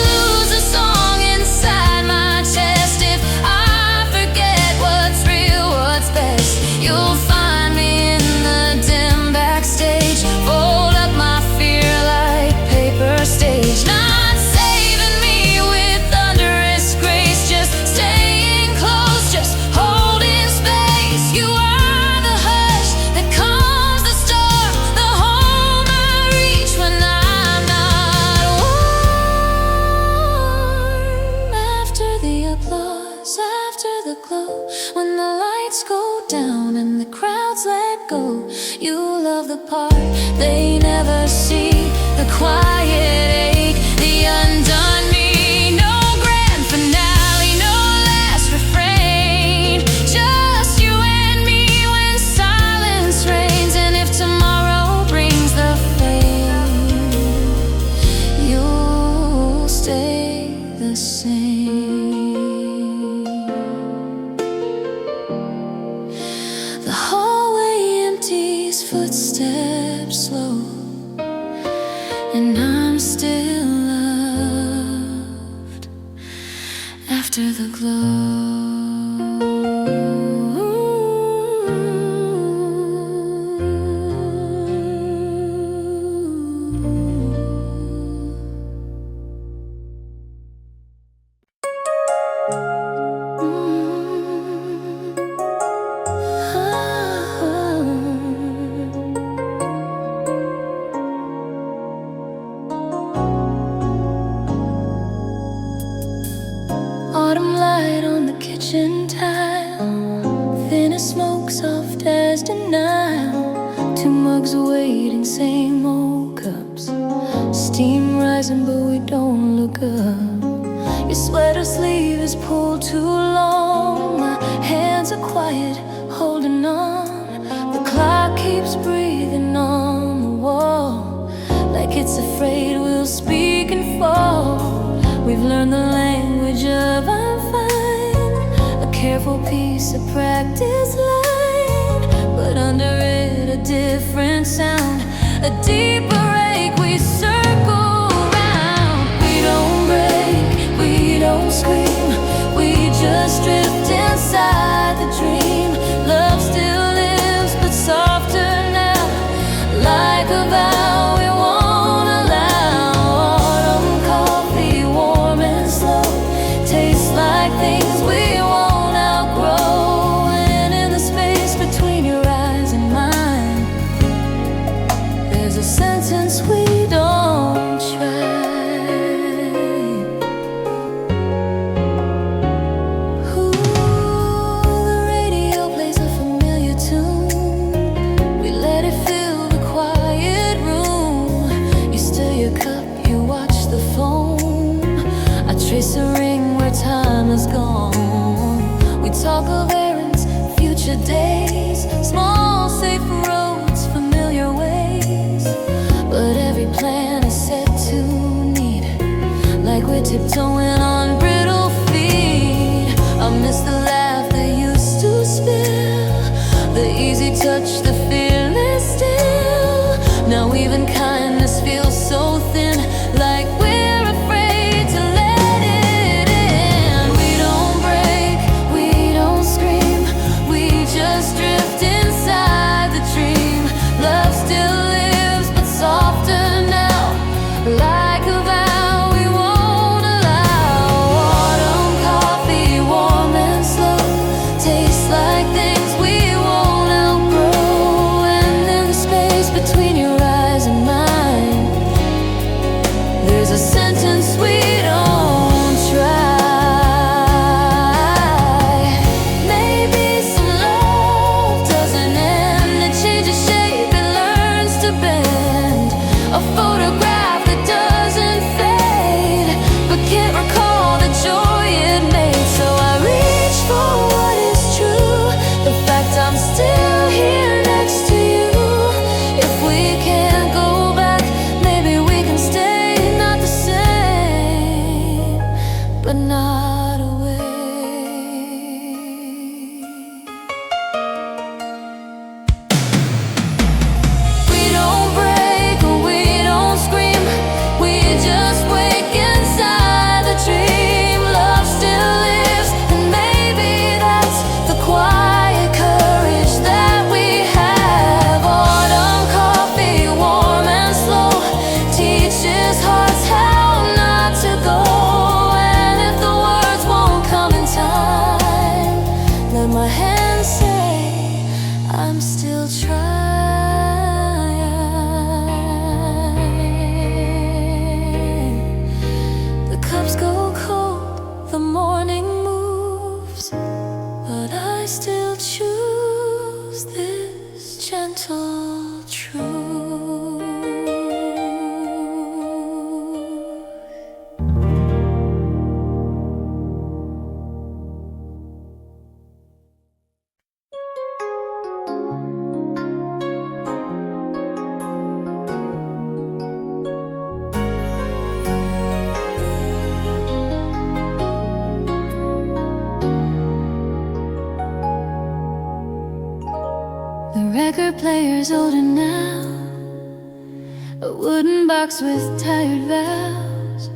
lose a song inside my chest, if I forget what's real, what's best, you'll find me in the dim backstage. Fold up my fear like paper stage, not saving me with thunderous grace, just staying close, just holding space. You are the hush that calms the storm, the home I reach when I'm not warm. After the applause, after the glow, when the lights go down and the crowds let go, you love the part they never see, the quiet ache, the undone me. No grand finale, no last refrain, just you and me when silence reigns. And if tomorrow brings the fame, you'll stay the same. The hallway empties, footsteps slow, after the glow. Autumn light on the kitchen tile, thin as smoke, soft as denial. Two mugs waiting, same old cups. Steam rising, but we don't look up. Your sweater sleeve is pulled too long. My hands are quiet, holding on. The clock keeps breathing on the wall, like it's afraid we'll speak and fall. We've learned the language of I'm fine, a careful piece of practice line, but under it a different sound, a deeper ache. We circle round. We don't break, we don't scream, we just drift inside the dream. Love still lives, but softer now, like a vow we won't allow. Autumn coffee, warm and slow, tastes like things we won't outgrow. And in the space between your eyes and mine, there's a sentence we don't try. Ooh, the radio plays a familiar tune. We let it fill the quiet room. You stir your cup, you watch the phone. I trace a ring where time is gone. We talk of errands, future days, small safe roads, familiar ways. But every plan is set to need, like we're tiptoeing on brittle feet. I miss the laugh that used to spill, the easy touch, the fearless still. Now even kindness feels so thin, like we're afraid to let it in. We don't break, we don't scream, we just drift inside the dream. Love still lives, but softer now, like a vow we won't allow. Autumn coffee, warm and slow, tastes like things we won't outgrow. And in the space between your eyes and mine, there's a sentence we don't try. Maybe some love doesn't end, it changes shape, it learns to bend. A photograph that doesn't fade, but can't recall the joy it made. So I reach for what is true, the fact I'm still here next to you. If we can't go back, maybe we can stay, not the same, but not away. We don't break, we don't scream, we just wake inside the dream. Love still lives, and maybe that's the quiet courage that we have. Autumn coffee, warm and slow, teaches hearts how not to go. And if the words won't come in time, let my hands say I'm still trying. The cups go cold, the morning moves, but I still choose this gentle truth. The record player's older now, a wooden box with tired valves.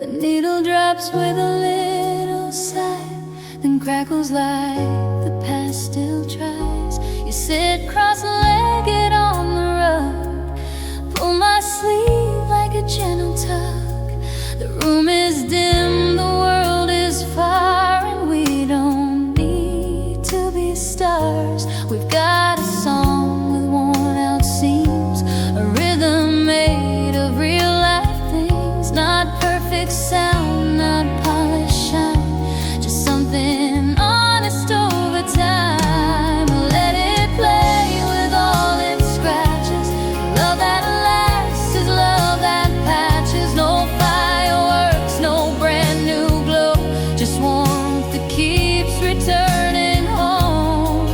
The needle drops with a little little sigh, then crackles like the past still tries. You sit cross-legged on the rug, pull my sleeve like a gentle tug. The room is dim, the world is far, and we don't need to be stars. We've got a song with worn-out seams, a rhythm made of real-life things. Not perfect sound, not polished shine, just something honest over time. Let it play with all its scratches. Love that lasts is love that patches. No fireworks, no brand new glow, just warmth that keeps returning home.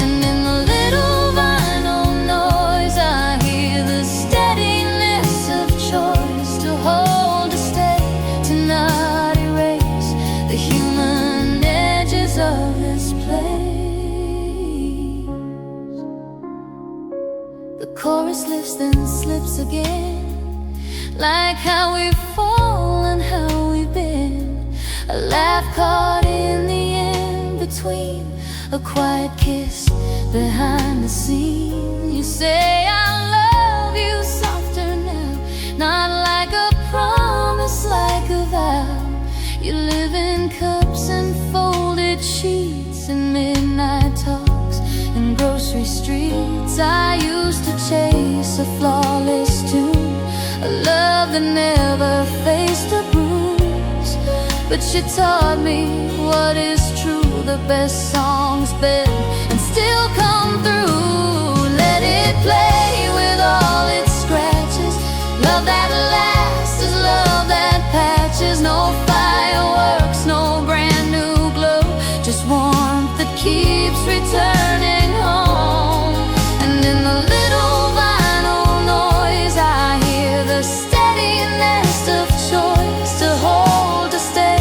And in the little vinyl noise I hear the steadiness of choice, to hold, to stay, to not erase the human edges of this place. The chorus lifts then slips again, like how we've fallen, how we've been. A laugh caught in the in-between, a quiet kiss behind the scene. You say I love you softer now, not like a promise, like a vow. You live in cups and folded sheets, and midnight talks and grocery streets. I used to chase a flawless tune, a love that never faced a bruise. But you taught me what is true. The best songs bend and still come through. Let it play with all its scratches. Love that lasts is love that patches. No fireworks, no brand new glow, just warmth that keeps returning home. And in the little vinyl noise I hear the steadiness of choice, to hold, to stay,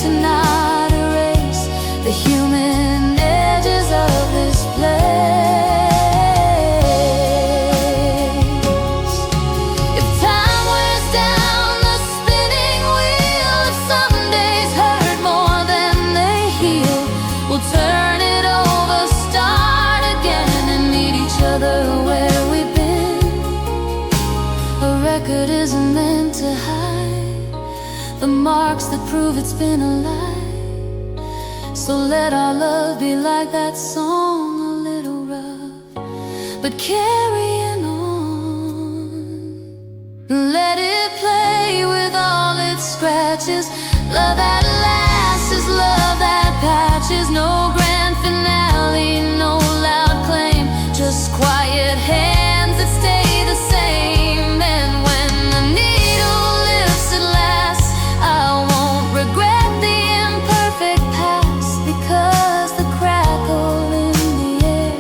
to not erase the human edges of this place. If time wears down the spinning wheel, if some days hurt more than they heal, we'll turn it over, start again, and meet each other where we've been. A record isn't meant to hide the marks that prove it's been a lie. So let our love be like that song, a little rough, but carrying on. Let it play with all its scratches. Love that lasts is love that patches. No grand finale, no loud claim, just quiet hands that stay the same. And when the needle lifts at last, I won't regret the imperfect past, because the crackle in the air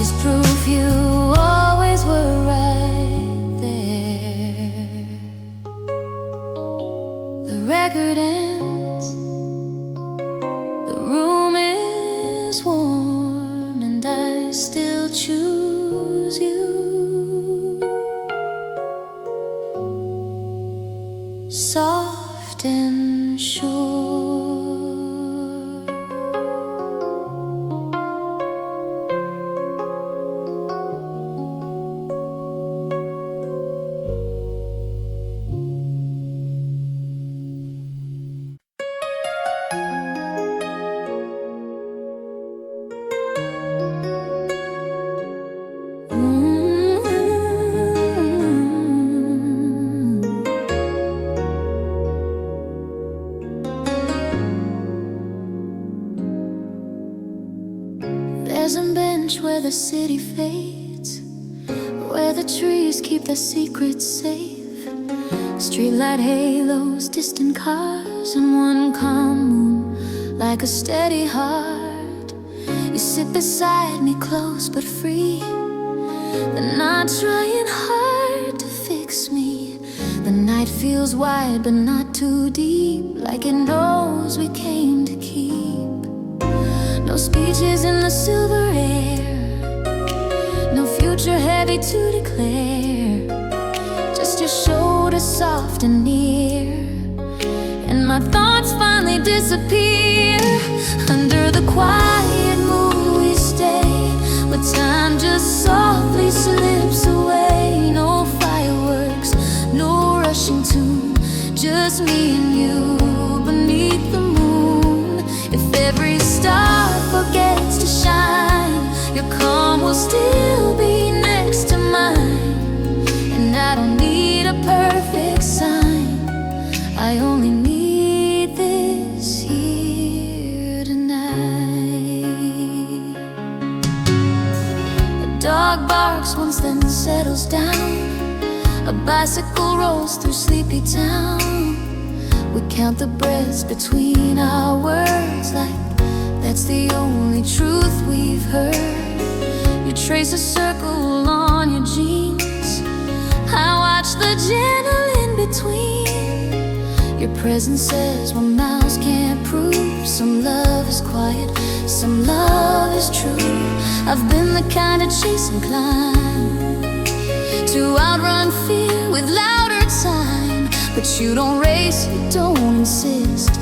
is proof you always were right there. The record ends, the room is warm, and I still choose you. Soft and sure. There's a bench where the city fades, where the trees keep their secrets safe. Streetlight halos, distant cars, and one calm moon like a steady heart. You sit beside me, close but free, but not trying hard to fix me. The night feels wide but not too deep, like it knows we came to keep. No speeches in the silver air, no future heavy to declare, just your shoulder soft and near. And my thoughts find finally disappear. Under the quiet moon we stay, where time just softly slips away. No fireworks, no rushing tune, just me and you beneath the moon. If every star forgets to shine, your calm will still be next to mine. And I don't need a perfect sign, I only need this here tonight. A dog barks once, then settles down. A bicycle rolls through sleepy town. We count the breaths between our words, like that's the only truth we've heard. You trace a circle on your jeans, I watch the gentle in-between. Your presence says what mouths can't prove. Some love is quiet, some love is true. I've been the kind of chase and climb, to outrun fear with louder time. But you don't race, you don't insist,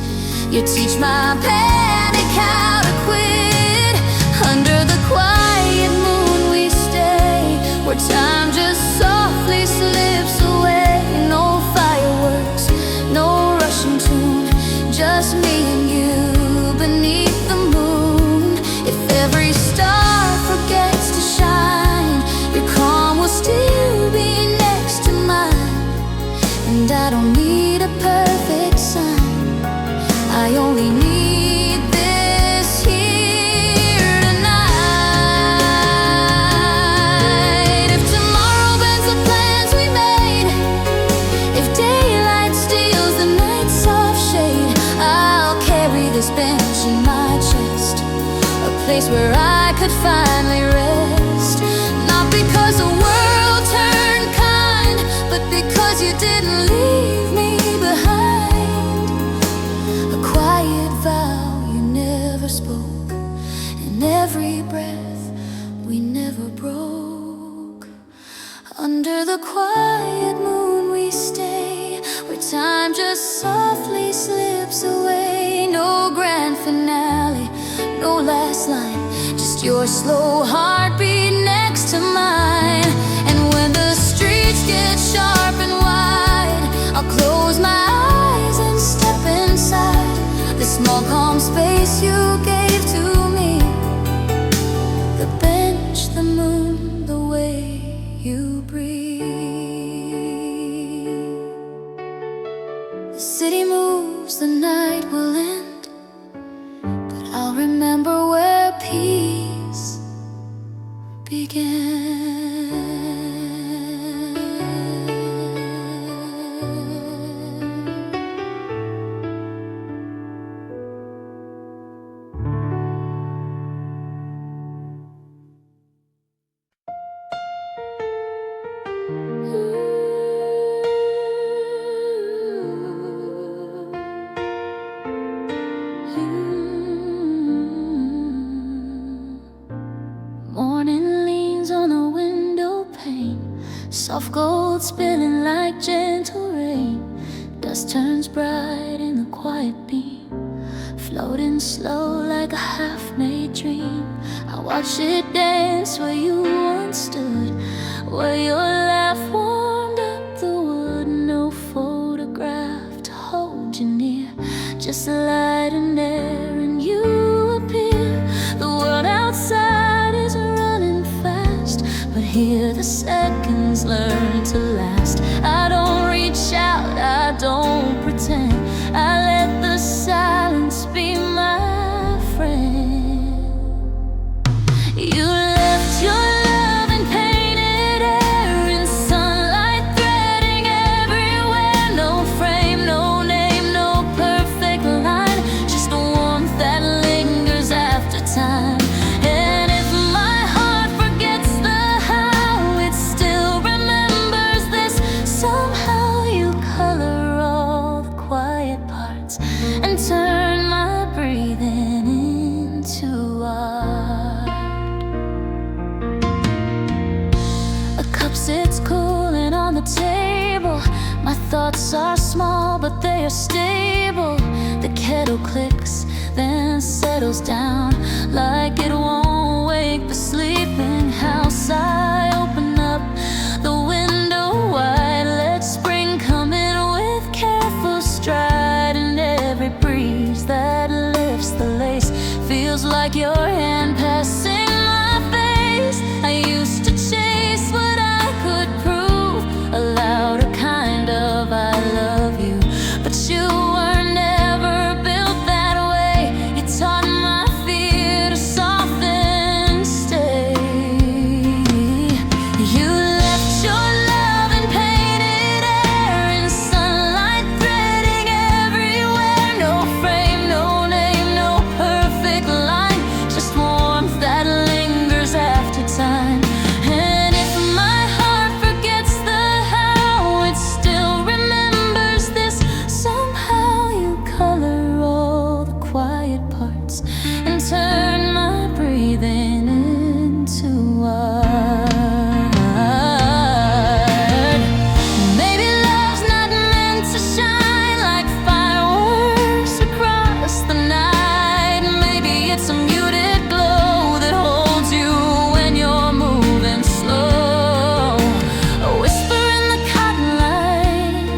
you teach my panic how to quit. Under the quiet moon we stay, where time just softly slips away. No fireworks, no rushing tune, just me and you beneath the moon. If every star forgets to shine, your calm will still be next to mine. And I don't need a perfect sign, I only need this here tonight. If tomorrow bends the plans we made, if daylight steals the night's soft shade, I'll carry this bench in my chest, a place where I could finally rest. Not because the world turned kind, but because you didn't leave me behind. A quiet vow you never spoke, and every breath we never broke. Under the quiet moon we stay, where time just softly slips away. No grand finale, no last line, just your slow heartbeat next to mine. And when the streets get sharp and wide, I'll close my eyes and step inside the small calm space you gave to me. The bench, the moon, the way you breathe. The city moves, the night will end, but I'll remember where peace began. Morning leans on the window pane, soft gold spilling like gentle rain. Dust turns bright in the quiet beam, floating slow like a half-made dream. I watch it dance where you once stood, where your laugh warmed up the wood. No photograph to hold you near, just light and air and you appear. The world outside is running fast, but here the seconds learn to last. I don't reach out, I don't pretend, I let the silence be my friend. You left your love in painted air, in sunlight threading everywhere. No frame, no name, no perfect line, just a warmth that lingers after time. And if my heart forgets the how, it still remembers this. Somehow you color all the quiet parts and turn my breathing into art. A cup sits cooling on the table, my thoughts are small but they are stable. The kettle clicks, then settles down like it won't wake the sleeping house. I open up the window wide, let spring come in with careful stride, and every breeze that lifts the lace feels like your hand passing my face. I used to chase what I could prove, a louder kind of I love you, but you were never built that way. You taught my fear to soften, stay. You left your love in painted air, in sunlight threading everywhere. No frame, no name, no perfect line, just warmth that lingers after time. And if my heart forgets the how, it still remembers this. Somehow you color all the quiet parts and turn my breathing into art. Maybe love's not meant to shine like fireworks across the night. Maybe it's a muted glow that holds you when you're moving slow. A whisper in the cotton light,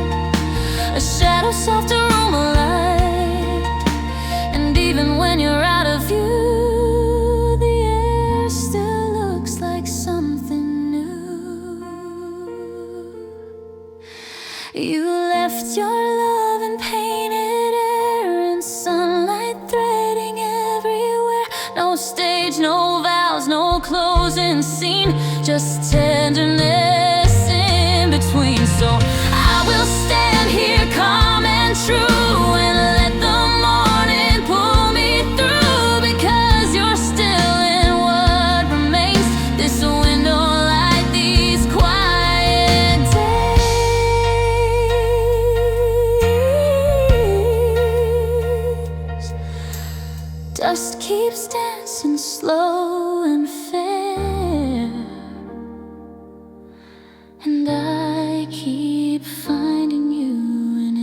a shadow soft aroma light. And even when you're out of view, the air still looks like something new. You left your love in painted air, in sunlight threading everywhere. No stage, no vows, no closing scene, just tenderness in between. So I will stand here calm and true, and let the morning pull me through, because you're still in what remains. This window light, these quiet days. Dust keeps dancing slow and fair, and I keep finding you in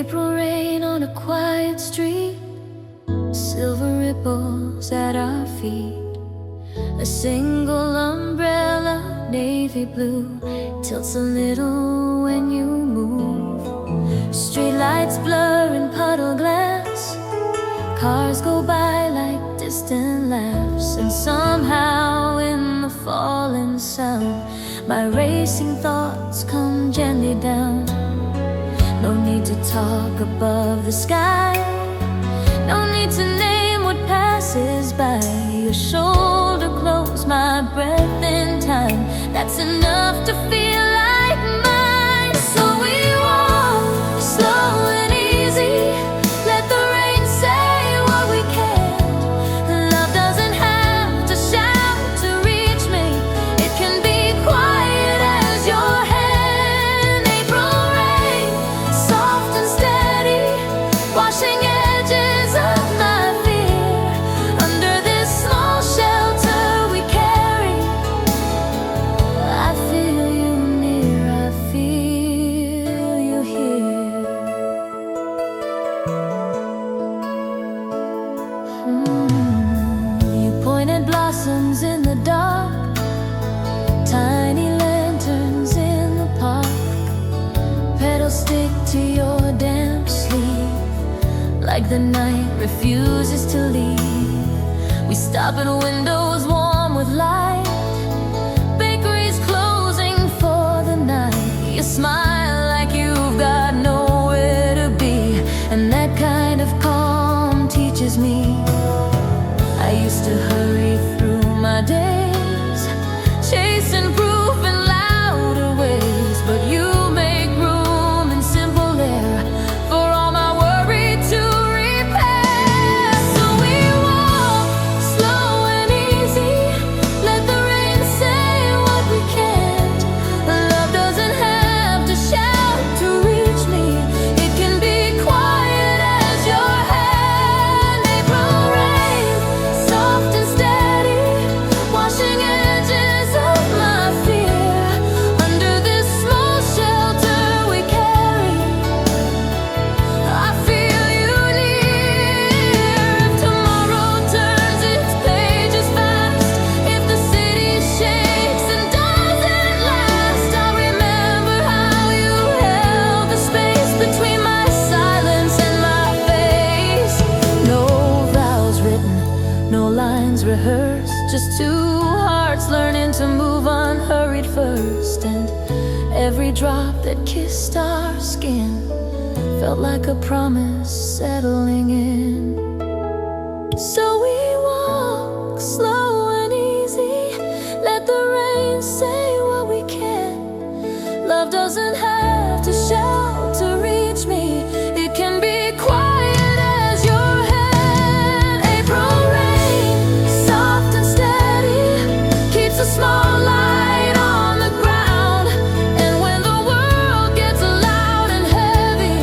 April rain on a quiet street, silver ripples at our feet. A single umbrella, navy blue, tilts a little when you move. Street lights blur in puddle glass, cars go by like distant laughs. And somehow in the falling sound, my racing thoughts come gently down. No need to talk above the sky, no need to name what passes by. Your shoulder close, my breath in time, that's enough to feel like mine. So we walk slow and easy, let the rain say what we can't. Love doesn't have to shout to reach me, it can be quiet as your hand. April rain, soft and steady, washing edges of my fear. Under this small shelter we carry, I feel you near, I feel you here. You pointed blossoms in the dark, tiny lanterns in the park. Petals stick to your damp sleeve, like the night refuses to leave. We stop at windows warm with light, bakeries closing for the night. You smile like you've got nowhere to be, and that kind of calm teaches me. I used to hurry through my days, chasing proof in louder ways, but you lines rehearsed, just two hearts learning to move unhurried first. And every drop that kissed our skin felt like a promise settling in. So we walk slow and easy, let the rain say what we can. Love doesn't have to shout to reach me, it can be quiet as your hand. April rain, soft and steady, keeps a small light on the ground. And when the world gets loud and heavy,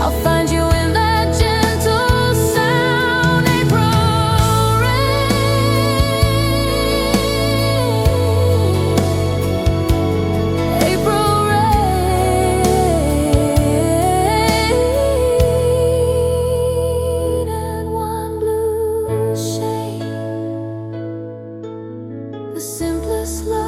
I'll find you in that gentle sound. April rain, April rain, and one blue shade, the simplest love